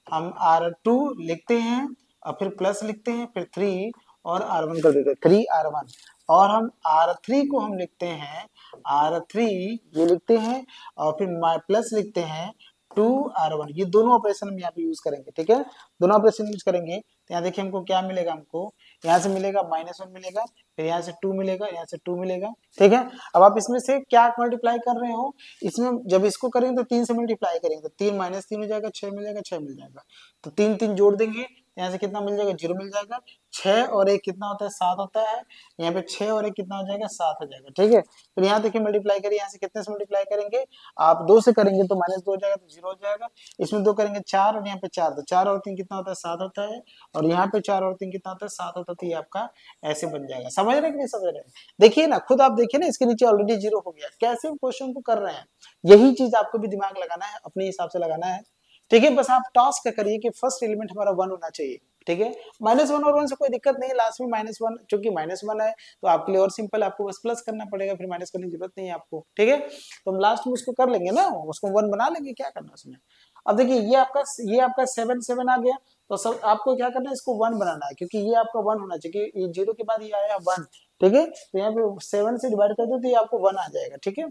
हम R2 लिखते हैं और फिर प्लस लिखते हैं, फिर 3 और R1 कर देते हैं, 3R1, और हम R3 को हम लिखते हैं R3 ये लिखते हैं और फिर प्लस लिखते हैं 2R1, ये दोनों ऑपरेशन हम यहाँ पे यूज करेंगे, ठीक है। दोनों ऑपरेशन यूज करेंगे तो यहाँ देखिए हमको क्या मिलेगा, हमको यहाँ से मिलेगा -1 मिलेगा, फिर यहाँ से 2 मिलेगा, यहाँ से 2 मिलेगा, ठीक है। अब आप इसमें से क्या मल्टीप्लाई कर रहे हो, इसमें जब इसको करेंगे तो 3 से मल्टीप्लाई करेंगे, तो 3 -3 हो जाएगा, 6 मिल जाएगा, 6 मिल जाएगा, तो 3 3 जोड़ देंगे, यहाँ से कितना मिल जाएगा 0 मिल जाएगा, 6 और 1 कितना होता है 7 होता है, यहाँ पे 6 और 1 कितना हो जाएगा 7 हो जाएगा, ठीक है। फिर यहाँ देखिए मल्टीप्लाई करिए, यहाँ से कितने से मल्टीप्लाई करेंगे, आप 2 से करेंगे तो -2 हो जाएगा, तो 0 हो जाएगा, इसमें 2 करेंगे 4 और यहाँ पे 4, तो 4 और 3 कितना होता है 7 होता है, और यहाँ पे 4 और 3 कितना होता है 7 होता है, तो ये आपका ऐसे बन जाएगा। समझ रहे हैं कि नहीं समझ रहे हैं, देखिए ना खुद आप देखिए ना, इसके नीचे ऑलरेडी 0 हो गया, कैसे क्वेश्चन को कर रहे हैं, यही चीज आपको भी दिमाग लगाना है, अपने हिसाब से लगाना है, ठीक है। बस आप टास्क करिए कि फर्स्ट एलिमेंट हमारा 1 होना चाहिए, ठीक है। -1 और 1 से कोई दिक्कत नहीं है, लास्ट में -1, चूंकि -1 है तो आपके लिए और सिंपल, आपको बस प्लस करना पड़ेगा, फिर माइनस करने की जरूरत नहीं है आपको, ठीक है। तो हम लास्ट में उसको कर लेंगे ना, उसको 1 बना लेंगे, क्या करना उसमें। अब देखिए ये आपका 7 7 आ गया, तो सब आपको क्या करना है, इसको 1 बनाना है, क्योंकि ये आपका 1 होना चाहिए, ये 0 के बाद ये आया 1, ठीक है। तो यहाँ पे 7 से डिवाइड कर दो तो ये आपको 1 आ जाएगा, ठीक है,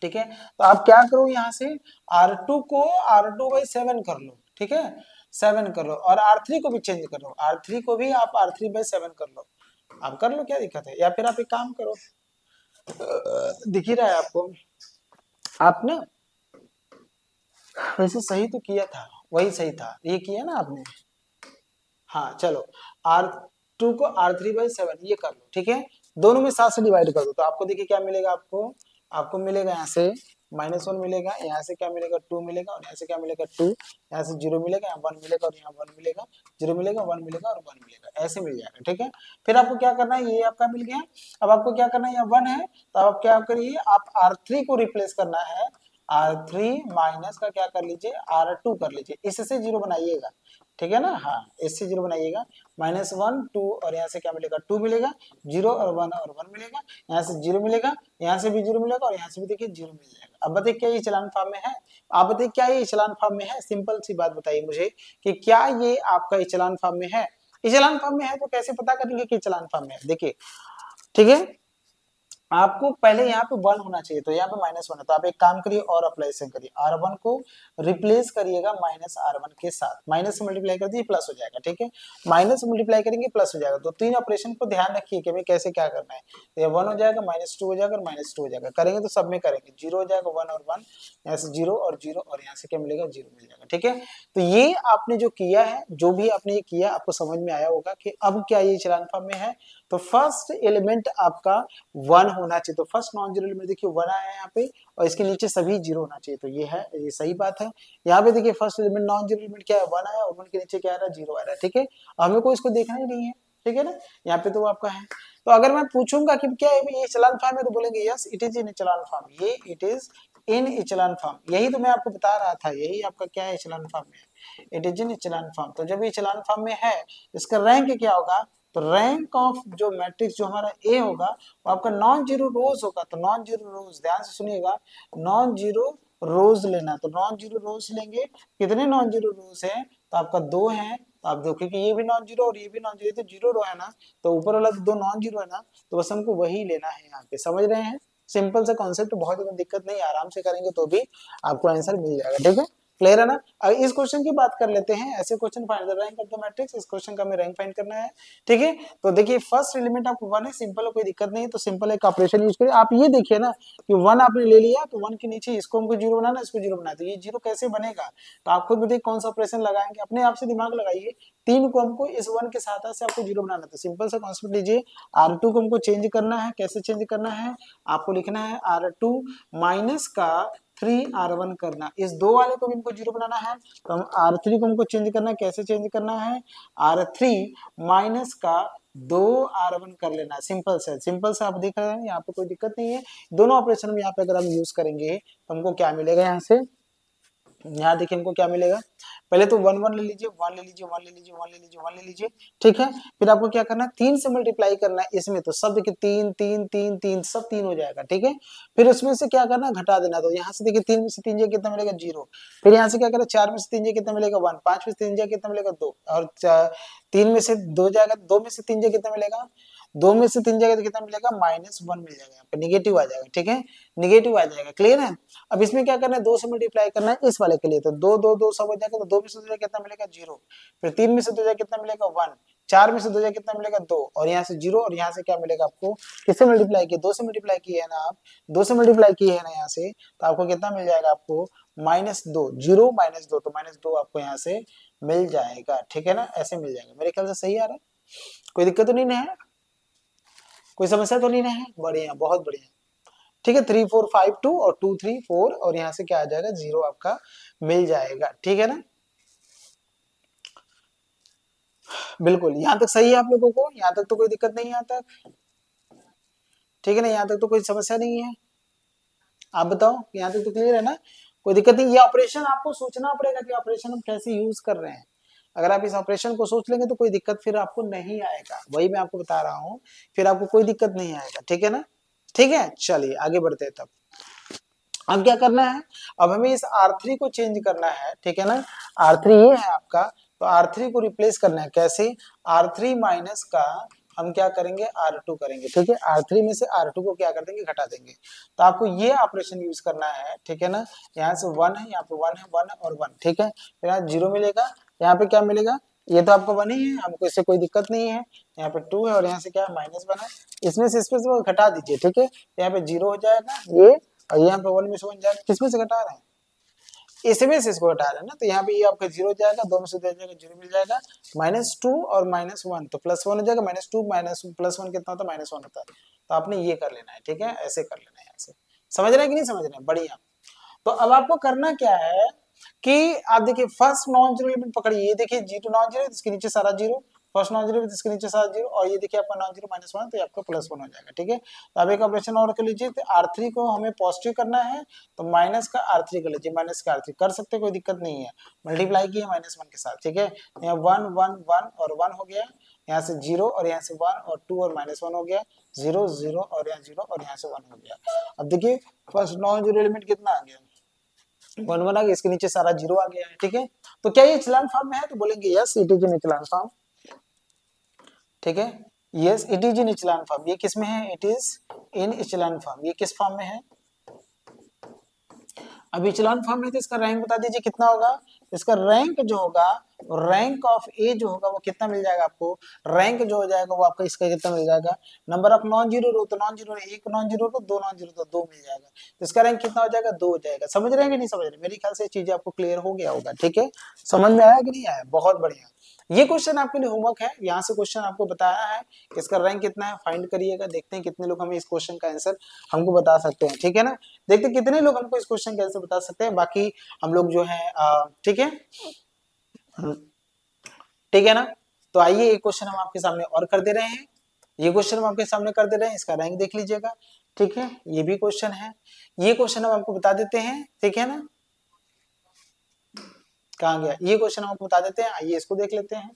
ठीक है। तो आप क्या करो, यहाँ से R2 को R2/7 कर लो, ठीक है, 7 कर लो, और R3 को भी चेंज कर लो, R3 को भी आप R3/7 कर लो, आप कर लो, क्या दिक्कत है। या फिर आप एक काम करो, दिख ही रहा है आपको, आप ना वैसे सही तो किया था, वही सही था, ये किया ना आपने, हाँ चलो, R2 को R3/7 ये कर लो, ठीक है। दोनों में 7 से डिवाइड कर दो, तो आपको देखिए क्या मिलेगा, आपको आपको मिलेगा यहाँ से -1 मिलेगा, यहाँ से क्या मिलेगा 2 मिलेगा, और यहाँ से क्या मिलेगा 2, यहाँ से 0 मिलेगा, यहाँ 1 मिलेगा, और यहाँ 1 मिलेगा, 0 मिलेगा, 1 मिलेगा और 1 मिलेगा, ऐसे मिल जाएगा, ठीक है। फिर आपको क्या करना है, ये आपका मिल गया, अब आपको क्या करना है, यहाँ 1 है तो आप क्या करिए, आप R3 को रिप्लेस करना है, R3 माइनस का क्या कर लीजिए R2 कर लीजिए, इससे 0 बनाइएगा, ठीक है ना, हाँ इससे 0 बनाइएगा, -1 2 और यहाँ से क्या मिलेगा 2 मिलेगा, 0 और 1 मिलेगा, यहाँ से 0 मिलेगा, यहाँ से भी 0 मिलेगा, और यहाँ से भी देखिए 0 मिल जाएगा। अब बताइए क्या ये इचेलॉन फॉर्म में है, आप बताइए क्या ये इचेलॉन फॉर्म में है, सिंपल सी बात बताइए मुझे कि क्या ये आपका इचेलॉन फॉर्म में है। इचेलॉन फॉर्म में है तो कैसे पता करेंगे कि इचेलॉन फॉर्म में है, देखिए, ठीक है। आपको पहले यहाँ पे 1 होना चाहिए, तो यहाँ पे -1 है, तो आप एक काम करिए और अप्लाई करिए, R1 को रिप्लेस करिएगा -R1 के साथ, माइनस से मल्टीप्लाई कर दिए प्लस हो जाएगा, ठीक है। माइनस से मल्टीप्लाई करेंगे प्लस हो जाएगा, तो 3 ऑपरेशन को ध्यान रखिए कि हमें कैसे क्या करना है, तो ये 1 हो जाएगा, -2 हो जाएगा और -2 हो जाएगा, करेंगे तो सब में करेंगे, 0 हो जाएगा, 1 और 1, यहाँ से 0 और 0 और यहाँ से क्या मिलेगा 0 मिल जाएगा, ठीक है। तो ये आपने जो किया है, जो भी आपने ये किया, आपको समझ में आया होगा कि अब क्या ये इचेलॉन फॉर्म में है, तो फर्स्ट एलिमेंट आपका 1 होना चाहिए, तो फर्स्ट नॉन जीरो एलिमेंट देखिए 1 आया है यहाँ पे, और इसके नीचे सभी 0 होना चाहिए, तो ये है, ये सही बात है। यहाँ पे देखिए first element non zero element क्या है 1 आया, और 1 के नीचे क्या आ रहा है 0 आ रहा है, ठीक है। हमें को इसको देखना ही नहीं है, ठीक है ना, यहाँ पे तो आपका है। तो अगर मैं पूछूंगा कि क्या ये इचेलॉन फॉर्म है, तो बोलेंगे yes it is in echelon form, ये it is in echelon form, यही तो मैं आपको बता रहा था, यही आपका क्या है, इचेलॉन फॉर्म में, it is in echelon form. तो जब इचेलॉन फॉर्म में है, इसका रैंक क्या होगा, तो रैंक ऑफ जो मैट्रिक्स जो हमारा ए होगा वो आपका नॉन जीरो रोज होगा। तो नॉन जीरो रोज, ध्यान से सुनिएगा, नॉन जीरो रोज लेना, तो नॉन जीरो रोज लेंगे, कितने नॉन जीरो रोज है, तो आपका 2 है। तो आप देखो कि ये भी नॉन जीरो और ये भी नॉन जीरो, तो जीरो रो है ना, तो ऊपर वाला तो 2 नॉन जीरो है ना, तो बस हमको वही लेना है यहाँ पे, समझ रहे हैं। सिंपल सा कॉन्सेप्ट, बहुत ज्यादा दिक्कत नहीं, आराम से करेंगे तो भी आपको आंसर मिल जाएगा, ठीक है, क्लियर है ना। अब इस क्वेश्चन की बात कर लेते हैं, ऐसे question find the rank of the matrix, इस क्वेश्चन का हमें रैंक फाइंड करना है, ठीक है। तो देखिए फर्स्ट एलिमेंट आपको 1 है, सिंपल है, कोई दिक्कत नहीं है, तो सिंपल एक ऑपरेशन यूज करिए। आप ये देखिए ना कि 1 आपने ले लिया, तो 1 के नीचे इसको हमको जीरो बनाना, इसको जीरो बनाना, तो ये जीरो कैसे बनेगा, तो आप खुद बताइए कौन सा ऑपरेशन लगाएंगे, अपने आप से दिमाग लगाइए। 3 को हमको इस 1 के साथ से आपको जीरो बनाना था, सिंपल सा कॉन्सेप्ट लीजिए। R2 को हमको चेंज करना है, कैसे चेंज करना है, आपको लिखना है R2 माइनस का 3R1 करना, इस दो वाले को भी हमको जीरो बनाना है, तो हम R3 को हमको चेंज करना है, कैसे चेंज करना है, R3 माइनस का 2R1 कर लेना, सिंपल से आप देख रहे हैं, यहाँ पे कोई दिक्कत नहीं है। दोनों ऑपरेशन में यहाँ पे अगर हम यूज करेंगे तो हमको क्या मिलेगा, यहाँ से यहाँ देखिए हमको क्या मिलेगा, पहले तो 1 1 ले लीजिए, 1 ले लीजिए, 1 ले लीजिए, 1 ले लीजिए, 1 ले लीजिए, ठीक है। फिर आपको क्या करना है, 3 से मल्टीप्लाई करना है इसमें, तो सब देखिए 3 3 3 3 सब 3 हो जाएगा, ठीक है। फिर उसमें से क्या करना है, घटा देना, तो यहाँ से देखिए 3 में से 3 जाए कितना मिलेगा, 0। फिर यहाँ से क्या करें, 4 में से 3 जाए कितना मिलेगा, 1, 5 में से 3 जाए कितना मिलेगा, 2, और 3 में से 2 जाएगा, 2 में से 3 जाए कितना मिलेगा, 2 में से 3 जाएगा तो कितना मिलेगा, -1 मिल जाएगा, यहाँ पे निगेटिव आ जाएगा, ठीक है, निगेटिव आ जाएगा, क्लियर है। अब इसमें क्या करना है, 2 से मल्टीप्लाई करना है इस वाले के लिए, तो 2 2 2 सब हो जाएगा, तो 2 में से 2 जाए कितना मिलेगा, 0। फिर 3 में से 2 जाए कितना मिलेगा, 1, 4 में से 2 जाए कितना मिलेगा, 2, और यहाँ से 0, और यहाँ से क्या मिलेगा आपको, किससे मल्टीप्लाई किया, 2 से मल्टीप्लाई किए है ना आप, 2 से मल्टीप्लाई किए है ना यहाँ से, तो आपको कितना मिल जाएगा, आपको -2, 0 -2, तो -2 आपको यहाँ से मिल जाएगा, ठीक है ना, ऐसे मिल जाएगा, मेरे ख्याल से सही आ रहा है, कोई दिक्कत तो नहीं है, कोई समस्या तो नहीं है, बढ़िया, बहुत बढ़िया, ठीक है। 3 4 5 2 और 2 3 4, और यहाँ से क्या आ जाएगा, 0 आपका मिल जाएगा, ठीक है ना, बिल्कुल, यहाँ तक सही है आप लोगों को, यहाँ तक तो कोई दिक्कत नहीं है, यहाँ तक ठीक है ना, यहाँ तक तो कोई समस्या नहीं है, आप बताओ, यहाँ तक तो क्लियर है ना, कोई दिक्कत नहीं। ये ऑपरेशन आपको सोचना पड़ेगा कि ऑपरेशन हम कैसे यूज कर रहे हैं, अगर आप इस ऑपरेशन को सोच लेंगे तो कोई दिक्कत फिर आपको नहीं आएगा, वही मैं आपको बता रहा हूँ, फिर आपको कोई दिक्कत नहीं आएगा, ठीक है ना, ठीक है, चलिए आगे बढ़ते हैं तब। अब क्या करना है, अब हमें इस R3 को चेंज करना है, ठीक है ना, R3 ये है आपका, तो R3 को रिप्लेस करना है, कैसे, R3 माइनस का हम क्या करेंगे, R2 करेंगे, ठीक है, R3 में से R2 को क्या कर देंगे, घटा देंगे, तो आपको ये ऑपरेशन यूज करना है, ठीक है ना। यहाँ से 1 है, यहाँ पे 1 है, 1 और 1, ठीक है, फिर यहाँ 0 मिलेगा, यहाँ पे क्या मिलेगा, ये तो आपका 1 ही है, हमको इससे कोई दिक्कत नहीं है, यहाँ पे 2 है, और यहाँ से क्या है, -1 है, इसमें से इसमें से घटा दीजिए, ठीक है, यहाँ पे 0 हो जाएगा ये, और यहाँ पे 1 में से 1 जाएगा, किसमें से घटा रहे हैं, इसमें से इसको घटा रहे हैं ना, तो यहाँ पे ये आपका 0 जाएगा, 2 में से 2 जाएगा, 0 मिल जाएगा, -2 और -1, तो +1 हो जाएगा, -2 माइनस +1 कितना होता है, -1 होता है, तो आपने ये कर लेना है, ठीक है, ऐसे कर लेना है, ऐसे समझ रहे हैं कि नहीं समझ रहे हैं, बढ़िया। तो अब आपको करना क्या है कि आप देखिए फर्स्ट नॉन जीरो एलिमेंट पकड़िए, ये देखिए G2 नॉन जीरो, इसके नीचे सारा जीरो, फर्स्ट नॉन जीरो, इसके नीचे सारा जीरो, और ये देखिए आपका नॉन जीरो -1, तो ये आपका +1 हो जाएगा, ठीक है। तो अब एक ऑपरेशन और कर लीजिए, तो R3 को हमें पॉजिटिव करना है, तो माइनस का R3 कर लीजिए, माइनस का R3 कर सकते, कोई दिक्कत नहीं है, मल्टीप्लाई किए -1 के साथ, ठीक है, यहाँ 1 1 1 और 1 हो गया, यहाँ से 0 और यहाँ से 1 और 2 और -1 हो गया, 0 0 और यहाँ 0 और यहाँ से 1 हो गया। अब देखिए फर्स्ट नॉन जीरो एलिमेंट कितना आ गया, 1 1 आ गया, इसके नीचे सारा 0 आ गया है, ठीक है। तो क्या ये इचेलॉन फॉर्म में है, तो बोलेंगे yes it is in echelon form, ठीक है, yes it is in echelon form, ये किस में है, it is in echelon form, ये किस फॉर्म में है, अब इचेलॉन फॉर्म में, तो इसका रैंक बता दीजिए कितना होगा, इसका रैंक जो होगा, रैंक ऑफ ए जो होगा वो कितना मिल जाएगा आपको, रैंक जो हो जाएगा वो आपका इसका कितना मिल जाएगा, नंबर ऑफ नॉन जीरो रो, तो नॉन जीरो एक नॉन जीरो रो, 2 नॉन जीरो, तो 2 मिल जाएगा, तो इसका रैंक कितना हो जाएगा, 2 हो जाएगा, समझ रहे हैं कि नहीं समझ रहे, मेरे ख्याल से चीजें आपको क्लियर हो गया होगा, ठीक है, समझ में आया कि नहीं आया, बहुत बढ़िया। ये क्वेश्चन आपके लिए होमवर्क है, यहाँ से क्वेश्चन आपको बताया है कि इसका रैंक कितना है, फाइंड करिएगा, देखते हैं कितने लोग हमें इस क्वेश्चन का आंसर हमको बता सकते हैं, ठीक है ना, देखते हैं कितने लोग हमको इस क्वेश्चन का आंसर बता सकते हैं, बाकी हम लोग जो है ठीक है, ठीक है ना। तो आइए एक क्वेश्चन हम आपके सामने और कर दे रहे हैं, ये क्वेश्चन हम आपके सामने कर दे रहे हैं, इसका रैंक देख लीजिएगा, ठीक है, ये भी क्वेश्चन है, ये क्वेश्चन हम आपको बता देते हैं, ठीक है ना। कहाँ गया ये क्वेश्चन, हम आपको बता देते हैं, आइए इसको देख लेते हैं।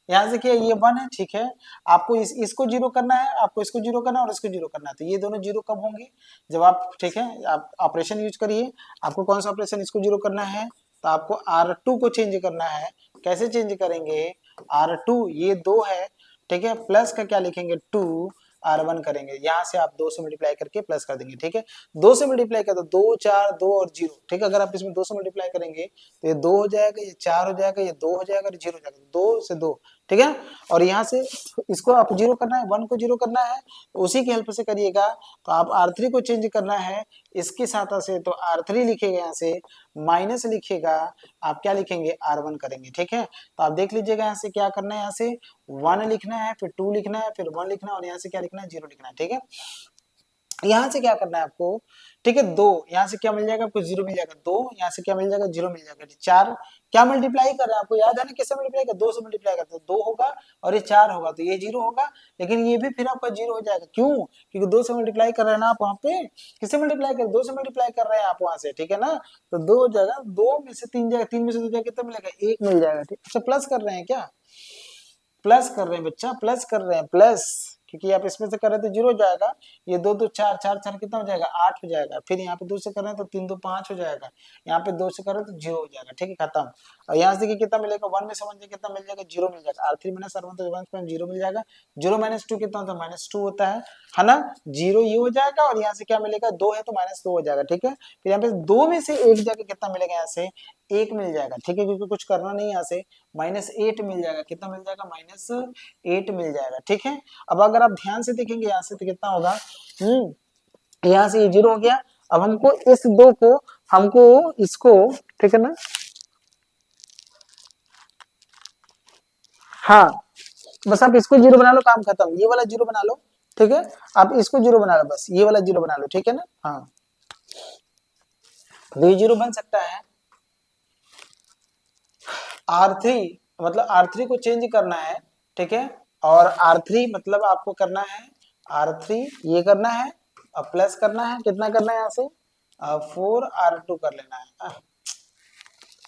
यहाँ से देखिए ये 1 है, ठीक है, आपको इसको जीरो करना है, आपको इसको जीरो करना है और इसको जीरो करना है, तो ये दोनों जीरो कब होंगे, जब आप, ठीक है, आप ऑपरेशन यूज करिए। आपको कौन सा ऑपरेशन इसको जीरो करना है, तो आपको R2 को चेंज करना है। कैसे चेंज करेंगे, R2 ये 2 है, ठीक है, प्लस का क्या लिखेंगे 2, R1 करेंगे, यहाँ से आप 2 से मल्टीप्लाई करके प्लस कर देंगे, ठीक है। 2 से मल्टीप्लाई कर दो, 2 4 2 और 0, ठीक है, अगर आप इसमें 2 से मल्टीप्लाई करेंगे तो ये 2 हो जाएगा, ये 4 हो जाएगा, ये 2 हो जाएगा और 0 हो जाएगा, 2 से 2, ठीक है। और यहाँ से इसको आप जीरो करना है, 1 को जीरो करना है, तो उसी की हेल्प से करिएगा। तो आप R3 को चेंज करना है इसकी सहायता से, तो R3 लिखेगा, यहाँ से माइनस लिखेगा, आप क्या लिखेंगे R1 करेंगे, ठीक है। तो आप देख लीजिएगा यहाँ से क्या करना है, यहाँ से 1 लिखना है, फिर 2 लिखना है, फिर 1 लिखना है, और यहाँ से क्या लिखना है 0 लिखना है, ठीक है। यहाँ से क्या करना है आपको, ठीक है, 2 यहाँ से क्या मिल जाएगा आपको 0 मिल जाएगा, 2 यहाँ से क्या मिल जाएगा 0 मिल जाएगा, 4 क्या मल्टीप्लाई कर रहा है, आपको याद है ना किससे मल्टीप्लाई कर, 2 से मल्टीप्लाई करते हैं, 2 होगा और ये 4 होगा, तो ये 0 होगा, लेकिन ये भी फिर आपका 0 हो जाएगा, क्यों, क्योंकि 2 से मल्टीप्लाई कर रहे हैं ना आप, वहाँ पे किससे मल्टीप्लाई कर, 2 से मल्टीप्लाई कर रहे हैं आप वहां से, ठीक है ना। तो 2 हो जाएगा, 2 में से 3 जाएगा, 3 में से 2 जाएगा, कितना मिलेगा 1 मिल जाएगा, ठीक। अच्छा प्लस कर रहे हैं क्या, प्लस कर रहे हैं बच्चा, प्लस कर रहे हैं, प्लस, क्योंकि आप इसमें से कर रहे हैं तो 0 हो जाएगा, ये 2 2 4 4 4 कितना हो जाएगा 8 हो जाएगा, फिर यहाँ पे 2 से कर रहे हैं तो 3 2 5 हो जाएगा, यहाँ पे 2 से कर रहे हैं तो 0 हो जाएगा, ठीक है, खत्म। और यहाँ से देखिए कितना मिलेगा, 1 में से 1 कितना मिल जाएगा 0 मिल जाएगा, R3 माइनस R1 तो 1 में 0 मिल जाएगा, 0 माइनस 2 कितना होता है -2 होता है ना, 0 ये हो जाएगा, और यहाँ से क्या मिलेगा 2 है तो -2 हो जाएगा, ठीक है। फिर यहाँ पे 2 में से 1 जाके कितना मिलेगा, यहाँ से 1 मिल जाएगा, ठीक है, क्योंकि कुछ करना नहीं, यहाँ से -8 मिल जाएगा, कितना मिल जाएगा -8 मिल जाएगा, ठीक है। अब अगर आप ध्यान से देखेंगे यहाँ से तो कितना होगा, यहाँ से ये 0 हो गया। अब हमको इस 2 को, हमको इसको, ठीक है ना, हाँ, बस आप इसको 0 बना लो, काम खत्म, ये वाला 0 बना लो, ठीक है, आप इसको 0 बना लो, बस ये वाला 0 बना लो, ठीक है ना। हाँ, तो ये 0 बन सकता है। R3 मतलब R3 को चेंज करना है, ठीक है, और R3 मतलब आपको करना है, R3 ये करना है, अब प्लस करना है, कितना करना है यहाँ से 4R2 कर लेना है।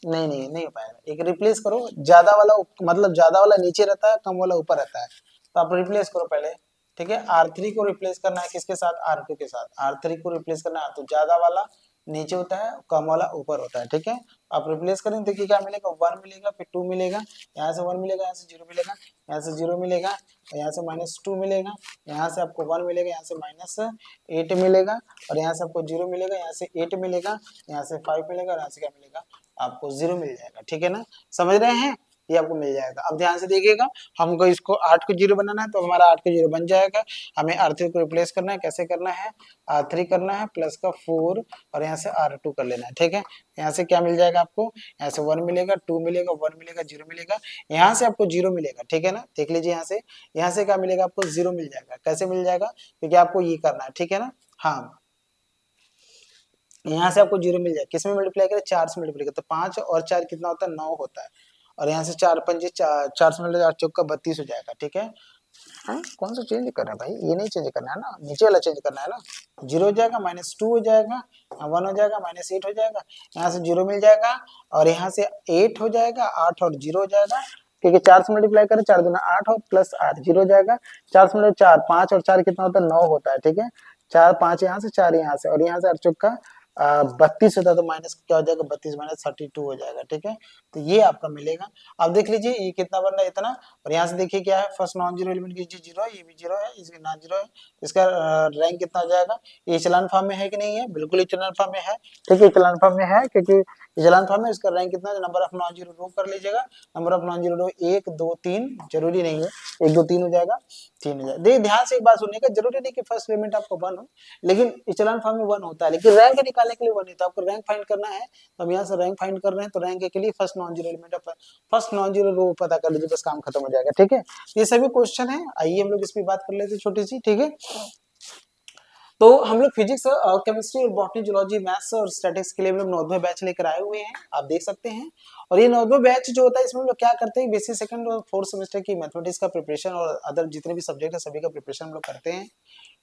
नहीं नहीं नहीं हो पाएगा, एक रिप्लेस करो, ज्यादा वाला मतलब ज्यादा वाला नीचे रहता है, कम वाला ऊपर रहता है, तो आप रिप्लेस करो पहले, ठीक है। R3 को रिप्लेस करना है किसके साथ, R2 के साथ, R3 को रिप्लेस करना है, तो ज्यादा वाला नीचे होता है, कम वाला ऊपर होता है, ठीक है। आप रिप्लेस करें, देखिए क्या मिलेगा, 1 मिलेगा, फिर 2 मिलेगा, यहाँ से 1 मिलेगा, यहाँ से 0 मिलेगा, यहाँ से 0 मिलेगा, यहाँ से -2 मिलेगा, यहाँ से आपको 1 मिलेगा, यहाँ से -8 मिलेगा, और यहाँ से आपको 0 मिलेगा, यहाँ से 8 मिलेगा, यहाँ से 5 मिलेगा, और यहाँ से क्या मिलेगा आपको 0 मिल जाएगा, ठीक है ना, समझ रहे हैं, ये आपको मिल जाएगा। अब ध्यान से देखिएगा, हमको इसको 8 को 0 बनाना है, तो हमारा 8 को 0 बन जाएगा, हमें R3 को रिप्लेस करना है, कैसे करना है, R3 करना है प्लस का 4, और यहाँ से R2 कर लेना है, ठीक है। यहाँ से क्या मिल जाएगा आपको, यहाँ से 1 मिलेगा, 2 मिलेगा, 1 मिलेगा, 0 मिलेगा, यहाँ से आपको 0 मिलेगा, ठीक है ना, देख लीजिए यहाँ से क्या मिलेगा आपको 0 मिल जाएगा, कैसे मिल जाएगा, क्योंकि आपको ये करना है, ठीक है ना। हाँ, यहाँ से आपको 0 मिल जाए, किसमें मल्टीप्लाई करें, 4 से मल्टीप्लाई करें, तो 5 और 4 कितना होता है 9 होता है, और यहाँ से 4 पंजे 4 से मल्टीप्लाई 4 चौका 32 हो जाएगा, ठीक है। हाँ, कौन सा चेंज करना है भाई, ये नहीं चेंज करना है ना, नीचे वाला चेंज करना है ना। 0 हो जाएगा, -2 हो जाएगा, 1 हो जाएगा, -8 हो जाएगा, यहाँ से 0 मिल जाएगा, और यहाँ से 8 हो जाएगा, 8 और 0 हो जाएगा, क्योंकि 4 से मल्टीप्लाई करें, 4 दूना 8 और प्लस 8 0 हो जाएगा, 4 से मल्टीप्लाई 4 5 और 4 कितना होता है 9 होता है, ठीक है। 4 5 यहाँ से 4 यहाँ से, और यहाँ से 8 चौका 32 होता है, तो माइनस क्या हो जाएगा 32 -32 हो जाएगा, ठीक है। तो ये आपका मिलेगा। अब देख लीजिए ये कितना बन रहा है, इतना, और यहाँ से देखिए क्या है, फर्स्ट नॉन जीरो एलिमेंट की 0 है, ये भी 0 है, इसके नॉन जीरो है, इसका रैंक कितना हो जाएगा, ये इचेलॉन फॉर्म में है कि नहीं है, बिल्कुल इचेलॉन फॉर्म में है, ठीक है, इचेलॉन फॉर्म में है, क्योंकि इचेलॉन फॉर्म में इसका रैंक कितना है, number of non zero row कर लीजिएगा, number of non zero row 1 2 3 जरूरी नहीं है, 1 2 3 हो जाएगा, 3 हो जाएगा। देखिए ध्यान से एक बात सुनिएगा, जरूरी नहीं कि फर्स्ट एलिमेंट आपको 1 हो, लेकिन इचेलॉन फॉर्म में 1 होता है, लेकिन रैंक निकालने के लिए 1 नहीं, तो आपको रैंक फाइंड करना है, तो हम यहाँ से रैंक फाइंड कर रहे हैं, तो रैंक के लिए first non zero element of first non zero row पता कर लीजिए, बस काम खत्म हो जाएगा, ठीक है। ये सभी क्वेश्चन है, आइए हम लोग इस पे बात कर लेते हैं छोटी सी, ठीक है। तो हम लोग फिजिक्स और केमिस्ट्री और बॉटनी जूलॉजी मैथ्स और स्टैटिक्स के लिए हम लोग 9वें बैच लेकर आए हुए हैं, आप देख सकते हैं। और ये 9वें बैच जो होता है इसमें हम लोग क्या करते हैं, बेसिक सेकंड और फोर्थ सेमेस्टर की मैथमेटिक्स का प्रिपरेशन और अदर जितने भी सब्जेक्ट है सभी का प्रिपरेशन हम लोग करते हैं,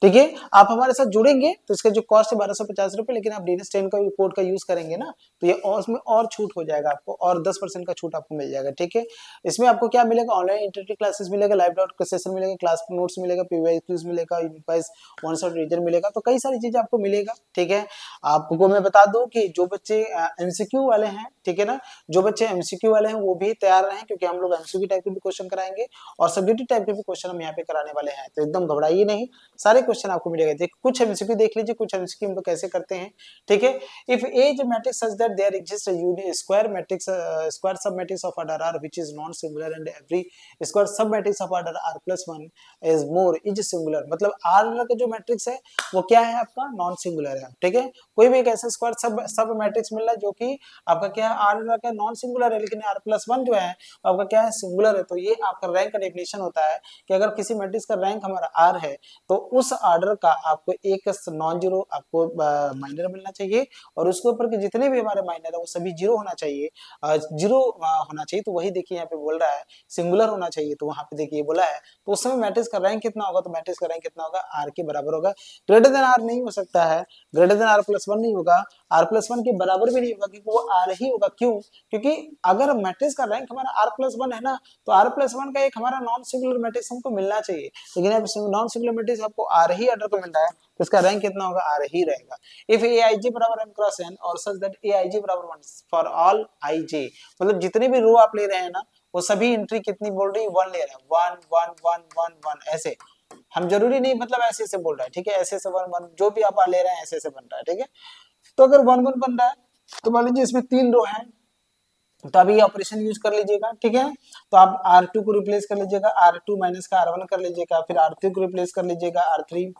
ठीक है। आप हमारे साथ जुड़ेंगे तो इसका जो कॉस्ट है 1250 रुपए, लेकिन आप DNS10 का कोड का यूज करेंगे ना तो ये और उसमें और छूट हो जाएगा आपको, और 10% का छूट आपको मिल जाएगा। ठीक है, इसमें आपको क्या मिलेगा, ऑनलाइन इंटरेक्टिव क्लासेस मिलेगा, लाइव डाउट सेशन मिलेगा, क्लास नोट्स मिलेगा, पीवाईक्यूज मिलेगा, यूनिफाइज वन शॉट रीजन मिलेगा, तो कई सारी चीजें आपको मिलेगा। ठीक है, आपको मैं बता दूं कि जो बच्चे एमसीक्यू वाले हैं, ठीक है ना, जो बच्चे एमसीक्यू वाले हैं वो भी तैयार रहें, क्योंकि हम लोग एमसीक्यू टाइप के भी क्वेश्चन कराएंगे और सब्जेक्टिव टाइप के भी क्वेश्चन हम यहाँ पे कराने वाले हैं, तो एकदम घबराइए नहीं, सारे क्वेश्चन आपको मिलेगा। देखिए कुछ एमसीक्यू देख लीजिए, कुछ एमसीक्यू हम लोग कैसे करते हैं। ठीक है, if A is a matrix such that there exists a unit square matrix square submatrix of order r which is non singular and every square submatrix of order r plus 1 is more is singular, मतलब r का जो matrix है वो क्या है आपका, non singular है। ठीक है, कोई भी एक ऐसा स्क्वायर सब मैट्रिक्स मिल रहा है जो कि आपका क्या है, r का नॉन सिंगुलर है, लेकिन r प्लस 1 जो है आपका क्या है, सिंगुलर है, तो ये आपका रैंक का डेफिनेशन होता है कि अगर किसी मैट्रिक्स का रैंक हमारा r है तो उस ऑर्डर का आपको एक नॉन जीरो आपको माइनर मिलना चाहिए, और उसके ऊपर के जितने भी हमारे माइनर है वो सभी जीरो होना चाहिए, जीरो होना चाहिए। तो वही देखिए यहाँ पे बोल रहा है सिंगुलर होना चाहिए, तो वहां पे देखिए बोला है, तो उस समय मैट्रिक्स का रैंक कितना होगा, तो मैट्रिक्स का रैंक कितना होगा, आर के बराबर होगा। ग्रेटर देन आर नहीं हो सकता है, ग्रेटर देन आर प्लस 1 नहीं होगा, आर प्लस 1 के बराबर भी नहीं होगा, क्योंकि वो आर ही होगा। क्यों, क्योंकि अगर मैट्रिक्स का रैंक हमारा आर प्लस 1 है ना, तो आर प्लस 1 का एक हमारा नॉन सिंगुलर मैट्रिक्स हमको मिलना चाहिए, लेकिन अब नॉन सिंगुलर मैट्रिक्स आपको आर ही ऑर्डर को मिल रहा है, तो इसका रैंक कितना होगा, आर ही रहेगा। इफ aij बराबर m क्रॉस n और सच दैट aij बराबर 1 फॉर ऑल ij, मतलब जितने भी रो आप ले रहे हैं ना वो सभी एंट्री कितनी बोल रही है, 1 ले रहे हैं, 1 1 1 1 1 ऐसे, हम जरूरी नहीं मतलब ऐसे ऐसे बोल रहा है। ठीक है, ऐसे ऐसे 1 1 जो भी आप ले रहे हैं ऐसे ऐसे बन रहा है। ठीक है, तो अगर 1 1 बन रहा है तो मान लीजिए इसमें 3 रो है, तो अभी ऑपरेशन यूज कर लीजिएगा। ठीक है, तो आप R2 को रिप्लेस कर लीजिएगा, R2 माइनस का R1 कर लीजिएगा, फिर R3 को रिप्लेस कर लीजिएगा, R3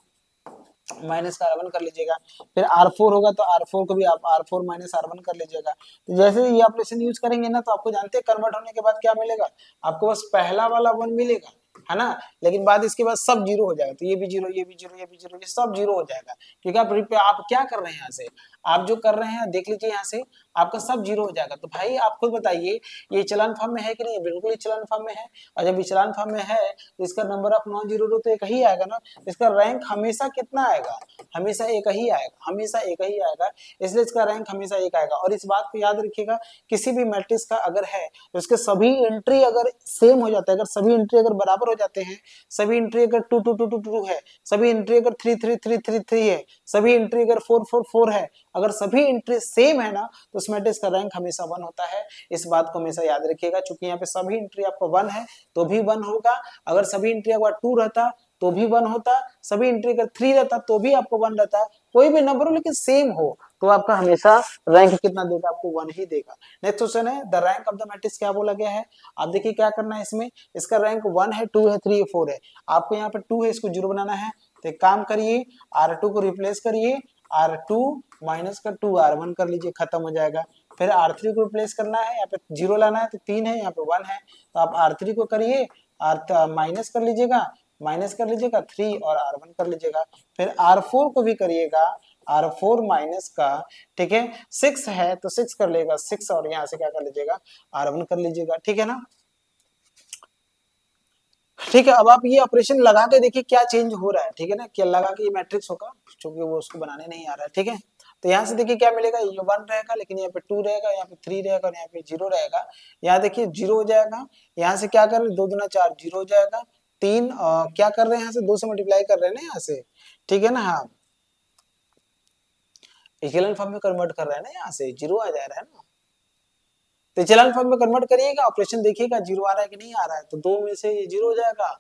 माइनस का R1 कर लीजिएगा, फिर R4 होगा तो R4 को भी आप R4 माइनस R1 कर लीजिएगा। तो जैसे ये ऑपरेशन यूज करेंगे ना तो आपको जानते हैं कन्वर्ट होने के बाद क्या मिलेगा, आपको बस पहला वाला 1 मिलेगा, है ना, लेकिन बाद इसके बाद सब जीरो हो जाएगा, तो ये भी जीरो, ये भी जीरो, ये भी जीरो, ये सब जीरो हो जाएगा, क्योंकि आप क्या कर रहे हैं यहाँ से, आप जो कर रहे हैं देख लीजिए यहाँ से आपका सब जीरो हो जाएगा। तो भाई आप खुद बताइए ये चलान फॉर्म में है कि नहीं, बिल्कुल ही चलान फॉर्म में है, और जब चलान फॉर्म में है तो इसका नंबर ऑफ नॉन जीरो तो एक ही आएगा ना, इसका रैंक हमेशा कितना आएगा, हमेशा एक ही आएगा, हमेशा एक ही आएगा, इसलिए इसका रैंक हमेशा एक आएगा। और इस बात को याद रखिएगा, किसी भी मैट्रिक्स का अगर है तो इसके सभी एंट्री अगर सेम हो जाता है, अगर सभी एंट्री अगर बराबर हो जाते हैं, सभी एंट्री अगर 2 2 2 2 2 है, सभी एंट्री अगर 3 3 3 3 3 है, सभी एंट्री अगर 4 4 4 है, अगर सभी एंट्री सेम है ना तो उस मैट्रिक्स का रैंक हमेशा 1 होता है। इस बात को हमेशा याद रखिएगा, चूंकि यहाँ पे सभी एंट्री आपका 1 है तो भी 1 होगा, अगर सभी एंट्री अगर 2 रहता तो भी 1 होता, सभी एंट्री अगर 3 रहता तो भी आपको 1 रहता, कोई भी नंबर हो लेकिन सेम हो तो आपका हमेशा रैंक कितना देगा, आपको 1 ही देगा। नेक्स्ट क्वेश्चन है the rank of the matrix, क्या बोला गया है, आप देखिए क्या करना है इसमें, इसका रैंक 1 है, 2 है, 3 है, 4 है, आपको यहाँ पे 2 है, इसको 0 बनाना है, तो एक काम करिए R2 को रिप्लेस करिए, R2 माइनस का 2 R1 कर लीजिए, खत्म हो जाएगा। फिर R3 को रिप्लेस करना है, यहाँ पे 0 लाना है तो 3 है, यहाँ पे 1 है, तो आप R3 को करिए, माइनस कर लीजिएगा, माइनस कर लीजिएगा 3 और R1 कर लीजिएगा, फिर R4 को भी करिएगा, R4 माइनस का, ठीक है, 6 है तो 6 कर लेगा 6, और यहाँ से क्या कर लीजिएगा, R1 कर लीजिएगा। ठीक है ना, ठीक है, अब आप ये ऑपरेशन लगा के देखिए क्या चेंज हो रहा है। ठीक है ना, क्या लगा के ये मैट्रिक्स होगा, क्योंकि वो उसको बनाने नहीं आ रहा है। ठीक है, तो यहाँ से देखिए क्या मिलेगा, ये 1 रहेगा, लेकिन यहाँ पे 2 रहेगा, यहाँ पे 3 रहेगा, और यहाँ पे 0 रहेगा, यहाँ देखिए 0 हो जाएगा, यहाँ से क्या कर रहे हैं, 2 दूना 4, 0 हो जाएगा, 3 क्या कर रहे हैं, यहाँ से 2 से मल्टीप्लाई कर रहे हैं ना यहाँ से, ठीक है ना, हाँ इक्विवेलेंट फॉर्म में कन्वर्ट कर रहे हैं ना, यहाँ से 0 आ जा रहा है ना, तो इक्विवेलेंट फॉर्म में कन्वर्ट करिएगा, ऑपरेशन देखिएगा 0 आ रहा है कि नहीं आ रहा है, तो 2 में से ये 0 हो जाएगा,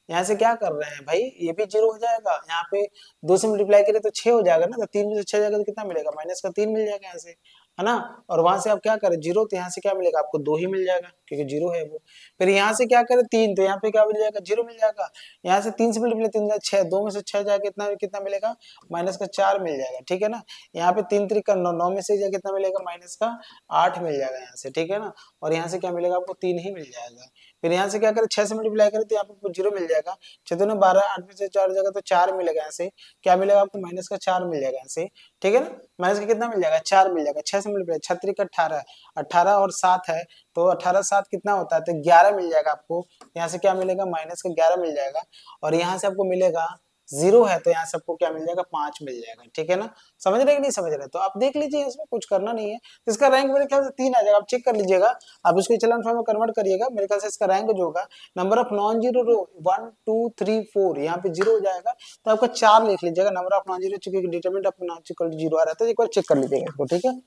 यहाँ से क्या कर रहे हैं भाई, ये भी 0 हो जाएगा, यहाँ पे 2 से मल्टीप्लाई करें तो 6 हो जाएगा ना, तो 3 में से 6 जाएगा तो कितना मिलेगा, माइनस का 3 मिल जाएगा यहाँ से, है ना, और वहां से आप क्या करें 0, तो यहाँ से क्या मिलेगा आपको 2 ही मिल जाएगा, क्योंकि 0 है वो। फिर यहाँ से क्या करें 3, तो यहाँ पे क्या मिल जाएगा 0 मिल जाएगा, यहाँ से 3 से मल्टीप्लाई 3 6, 2 में से 6 जाएगा कितना कितना मिलेगा, माइनस का 4 मिल जाएगा। ठीक है ना, यहाँ पे 3 3 का 9, 9 में से कितना मिलेगा, माइनस का 8 मिल जाएगा यहाँ से। ठीक है ना, और यहाँ से क्या मिलेगा आपको 3 ही मिल जाएगा। फिर यहाँ से क्या करें 6 से मल्टीप्लाई करें तो यहाँ पे 0 मिल जाएगा, 6 दूनी 12, 8 में से 4 जाएगा तो 4 मिलेगा, यहाँ से क्या मिलेगा आपको, माइनस का 4 मिल जाएगा यहाँ से। ठीक है ना, माइनस का कितना मिल जाएगा, 4 मिल जाएगा, 6 से मल्टीप्लाई 6 3 का 18, 18 और 7 है, तो 18 7 कितना होता है, तो 11 मिल जाएगा आपको, यहाँ से क्या मिलेगा, माइनस का 11 मिल जाएगा, और यहाँ से आपको मिलेगा 0 है तो यहाँ सबको क्या मिल जाएगा, 5 मिल जाएगा, ठीक है ना। समझ रहे कि नहीं समझ रहे, तो आप देख लीजिए, इसमें कुछ करना नहीं है। तो इसका रैंक मेरे ख्याल से 3 आ जाएगा, आप चेक कर लीजिएगा। आप इसको इचेलॉन फॉर्म में कन्वर्ट करिएगा, मेरे ख्याल से इसका रैंक जो होगा, number of non zero row 1 2 3 4 यहाँ पे 0 हो जाएगा, तो आपका 4 लिख लीजिएगा नंबर ऑफ नॉन जीरो, चूंकि determinant of non equal to 0 आ रहा है, तो एक बार चेक कर लीजिएगा इसको, ठीक है।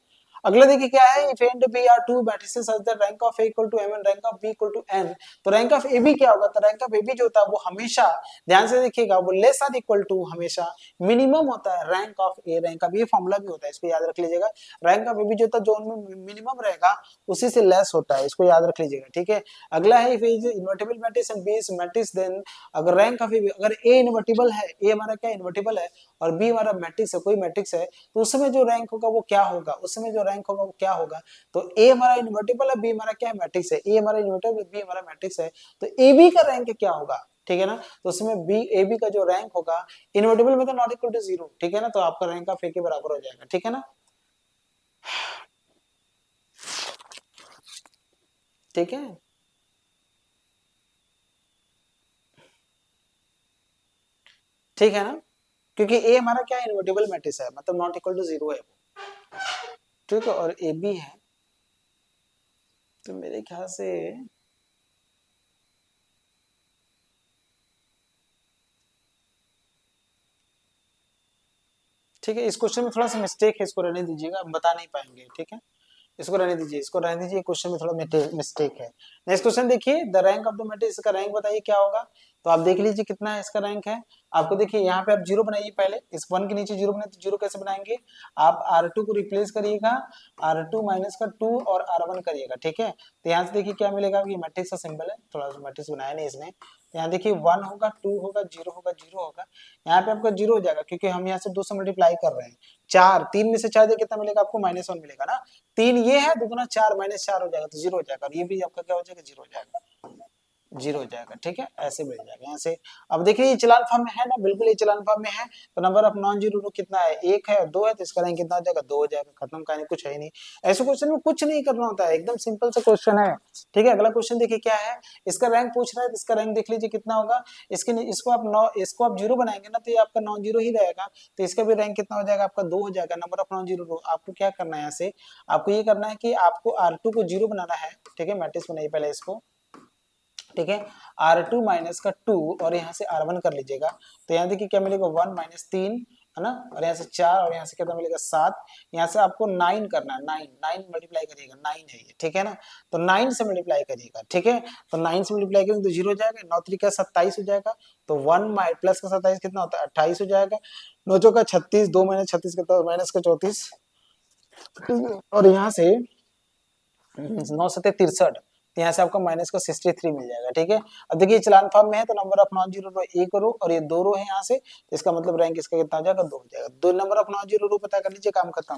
अगला देखिए क्या है, if A and B are two matrices such that rank of A equal to m and rank of B equal to n, तो रैंक ऑफ ए बी क्या होगा, तो रैंक ऑफ ए बी जो होता है वो हमेशा, ध्यान से देखिएगा, वो लेस आर इक्वल टू हमेशा मिनिमम होता है rank of A, rank of, ये फॉर्मूला भी होता है, इसको याद रख लीजिएगा। रैंक ऑफ ए बी जो होता है जोन में मिनिमम रहेगा उसी से लेस होता है, इसको याद रख लीजिएगा, ठीक है। अगला है, if A is invertible matrix and B is matrix, then अगर रैंक ऑफ ए बी, अगर ए इन्वर्टिबल है, ए हमारा क्या इन्वर्टिबल है, और बी हमारा मैट्रिक्स है, कोई मैट्रिक्स है, तो उसमें जो रैंक होगा वो क्या होगा, उसमें जो रैंक होगा वो क्या होगा, तो ए हमारा इन्वर्टिबल है, बी हमारा क्या है, मैट्रिक्स है, ए हमारा इन्वर्टिबल, बी हमारा मैट्रिक्स है, तो ए बी का रैंक क्या होगा, ठीक है ना। तो उसमें बी ए बी का जो रैंक होगा इन्वर्टिबल में तो नॉट इक्वल टू 0, ठीक है ना, तो आपका रैंक ऑफ ए के बराबर हो जाएगा, ठीक है ना, ठीक है। ठीक है ना, क्योंकि ए हमारा क्या है, इन्वर्टिबल मैट्रिक्स है, मतलब नॉट इक्वल टू 0 है, ठीक है, और ए बी है, तो मेरे ख्याल से ठीक है, इस क्वेश्चन में थोड़ा सा मिस्टेक है, इसको रहने दीजिएगा, हम बता नहीं पाएंगे, ठीक है, इसको रहने दीजिए, इसको रहने दीजिए, क्वेश्चन में थोड़ा मिस्टेक है। नेक्स्ट क्वेश्चन देखिए, the rank of the matrix, इसका रैंक बताइए क्या होगा, तो आप देख लीजिए कितना है इसका रैंक है। आपको देखिए यहाँ पे आप 0 बनाइए, पहले इस 1 के नीचे 0 बनाए, तो 0 कैसे बनाएंगे, आप R2 को रिप्लेस करिएगा, R2 माइनस का 2 और R1 करिएगा, ठीक है। तो यहाँ से देखिए क्या मिलेगा, ये मैट्रिक्स का सिंबल है, थोड़ा सा मैट्रिक्स बनाया नहीं इसने, तो यहाँ देखिए 1 होगा, 2 होगा, 0 होगा, 0 होगा, यहाँ पे आपका 0 हो जाएगा, क्योंकि हम यहाँ से 2 से मल्टीप्लाई कर रहे हैं, 4 3 में से 4 दे कितना मिलेगा आपको, -1 मिलेगा ना, 3 ये है, 2 गुना 4 -4 हो जाएगा, तो 0 हो जाएगा, और ये भी आपका क्या हो जाएगा, 0 हो जाएगा, 0 हो जाएगा, ठीक है, ऐसे मिल जाएगा यहाँ से। अब देखिए ये चलान फॉर्म में है ना, बिल्कुल ये चलान फॉर्म में है, तो नंबर ऑफ नॉन जीरो रो कितना है, 1 है और 2 है, तो इसका रैंक कितना हो जाएगा, 2 हो जाएगा, खत्म, कहानी, कुछ है ही नहीं। ऐसे क्वेश्चन में कुछ नहीं करना होता है, एकदम सिंपल सा क्वेश्चन है, ठीक है। अगला क्वेश्चन देखिए क्या है, इसका रैंक पूछ रहा है, तो इसका रैंक देख लीजिए कितना होगा, इसको आप 0 बनाएंगे ना, तो ये आपका नॉन जीरो ही रहेगा, तो इसका भी रैंक कितना हो जाएगा, आपका 2 हो जाएगा, नंबर ऑफ नॉन जीरो रो। आपको क्या करना है, यहाँ से आपको ये करना है कि आपको R2 को 0 बनाना है, ठीक है, मैट्रिक्स बनाइए पहले इसको, ठीक है, R2 माइनस का 2 और यहाँ से R1 कर लीजिएगा, तो यहाँ देखिए क्या मिलेगा, 1 माइनस 3 है ना, और यहाँ से 4 और यहाँ से कितना मिलेगा, 7, यहाँ से आपको 9 करना है, 9 9 मल्टीप्लाई करिएगा, 9 है ये, ठीक है ना, तो 9 से मल्टीप्लाई करिएगा, ठीक है, तो 9 से मल्टीप्लाई करेंगे तो 0 हो जाएगा, 9 3 का 27 हो जाएगा, तो 1 प्लस का 27 कितना होता है, 28 हो जाएगा, 9 चौका 36, 2 माइनस 36 कितना, माइनस का 34, और यहाँ से 9 सत्ते 63, तो यहाँ से आपको माइनस का 63 मिल जाएगा, ठीक है। अब देखिए चलान फॉर्म में है, तो number of non zero row 1 रो और ये 2 रो है यहाँ से, तो इसका मतलब रैंक इसका कितना हो जाएगा, 2 हो जाएगा, 2 number of non zero row पता कर लीजिए, काम खत्म,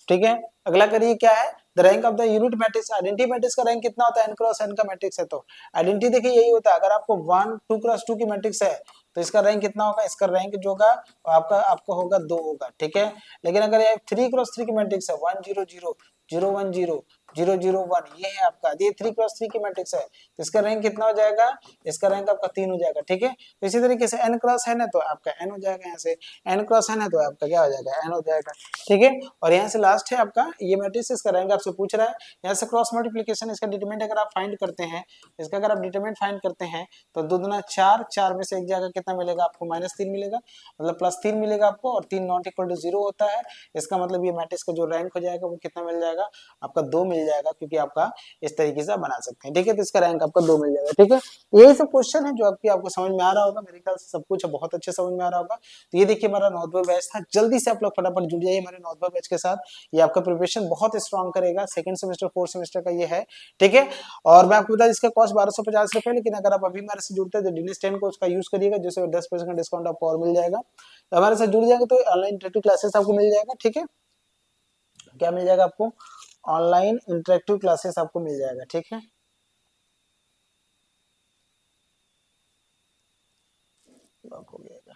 ठीक है। अगला करिए क्या है, the rank of the unit matrix, identity matrix का रैंक कितना होता है, n क्रॉस n का मैट्रिक्स है, तो आइडेंटिटी देखिए यही होता है, अगर आपको 1 2 क्रॉस 2 की मैट्रिक्स है, तो इसका रैंक कितना होगा, इसका रैंक जो होगा आपका होगा 2 होगा, ठीक है। लेकिन अगर ये 3 क्रॉस 3 की मैट्रिक्स है, 1 0 0 0 1 0 0 0 1, ये है आपका, ये 3 क्रॉस 3 की मैट्रिक्स है, तो इसका रैंक कितना हो जाएगा, इसका रैंक आपका 3 हो जाएगा, ठीक है। तो इसी तरीके से n क्रॉस n है तो आपका n हो जाएगा, यहाँ से n क्रॉस n है तो आपका क्या हो जाएगा, n हो जाएगा, ठीक है। और यहाँ से लास्ट है आपका ये मैट्रिक्स, इसका रैंक आपसे पूछ रहा है, यहाँ से क्रॉस मल्टीप्लिकेशन, इसका डिटरमिनेंट अगर आप फाइंड करते हैं, इसका अगर आप डिटरमिनेंट फाइंड करते हैं, तो 2 दूना 4, 4 में से एक जाएगा, कितना मिलेगा आपको, -3 मिलेगा, मतलब +3 मिलेगा आपको, और 3 नॉट इक्वल टू 0 होता है, इसका मतलब ये मैट्रिक्स का जो रैंक हो जाएगा वो कितना मिल जाएगा, आपका 2 मिल जाएगा, क्योंकि आपका इस तरीके से बना सकते हैं, ठीक है, तो इसका रैंक आपका 2 मिल जाएगा, ठीक है। यही सब क्वेश्चन है जो आपको समझ में आ रहा होगा, मेरे ख्याल से सब कुछ बहुत अच्छे समझ में आ रहा होगा। तो ये देखिए हमारा नोटबुक बैच था, जल्दी से आप लोग फटाफट जुड़ जाइए हमारे नोटबुक बैच के साथ, ये आपका प्रिपरेशन बहुत स्ट्रॉन्ग करेगा, सेकंड सेमेस्टर फोर्थ सेमेस्टर का ये है, ठीक है। और मैं आपको बता, इसका कॉस्ट 1250 रुपए, लेकिन अगर आप अभी हमारे से जुड़ते हैं तो डिनिस 10 को उसका यूज करिएगा, जिससे 10% का डिस्काउंट आपको और मिल जाएगा, तो हमारे साथ जुड़ जाएंगे तो ऑनलाइन इंटरेक्टिव क्लासेस आपको मिल जाएगा, ठीक है, क्या मिल जाएगा आपको, ऑनलाइन इंटरेक्टिव क्लासेस आपको मिल जाएगा, ठीक है। लॉक हो गया,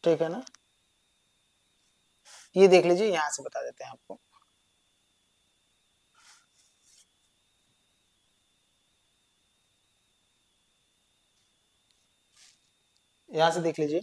ठीक है ना, ये देख लीजिए, यहाँ से बता देते हैं आपको। यहाँ से देख लीजिए।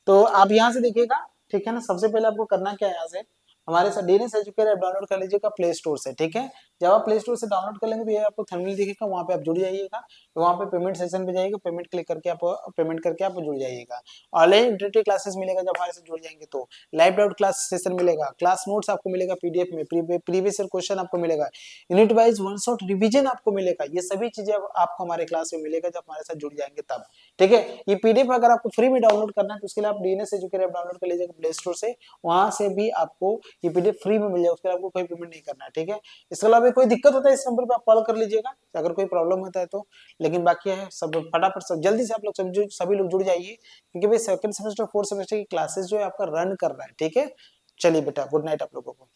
तो आप यहाँ से देखिएगा, ठीक है ना। सबसे पहले आपको करना क्या है, यहाँ से हमारे साथ डीएनएस एजुकेटर ऐप डाउनलोड कर लीजिएगा प्ले स्टोर से, ठीक है। जब आप प्ले स्टोर से डाउनलोड कर लेंगे तो ये आपको थंबनेल दिखेगा, वहाँ पे आप जुड़ जाइएगा। तो वहाँ पे पेमेंट सेक्शन पे जाइएगा, पेमेंट क्लिक करके आप पेमेंट करके आप जुड़ जाइएगा। ऑनलाइन इंटरेक्टिव क्लासेस मिलेगा जब हमारे साथ जुड़ जाएंगे तो। लाइव डाउट क्लास सेशन मिलेगा, क्लास नोट्स आपको मिलेगा पीडीएफ में, प्रीवियस ईयर क्वेश्चन आपको मिलेगा, unit wise one shot revision आपको मिलेगा। ये सभी चीजें आपको हमारे क्लास में मिलेगा जब हमारे साथ जुड़ जाएंगे तब, ठीक है। ये पीडीएफ अगर आपको फ्री में डाउनलोड करना है तो उसके लिए आप डीएनएस एजुकेटर ऐप डाउनलोड कर लीजिएगा प्ले स्टोर से, वहां से भी आपको ये पीडीएफ फ्री में मिल जाएगा, उसके लिए आपको कोई पेमेंट नहीं करना है, ठीक है। इसके अलावा कोई दिक्कत होता है इस नंबर पे आप कॉल कर लीजिएगा अगर कोई प्रॉब्लम होता है तो। लेकिन बाकी है सब फटाफट, सब जल्दी से आप लोग सभी लोग जुड़ जाइए, क्योंकि भाई सेकंड सेमेस्टर फोर्थ सेमेस्टर की क्लासेस जो है आपका रन कर रहा है, ठीक है। चलिए बेटा, गुड नाइट आप लोगों को।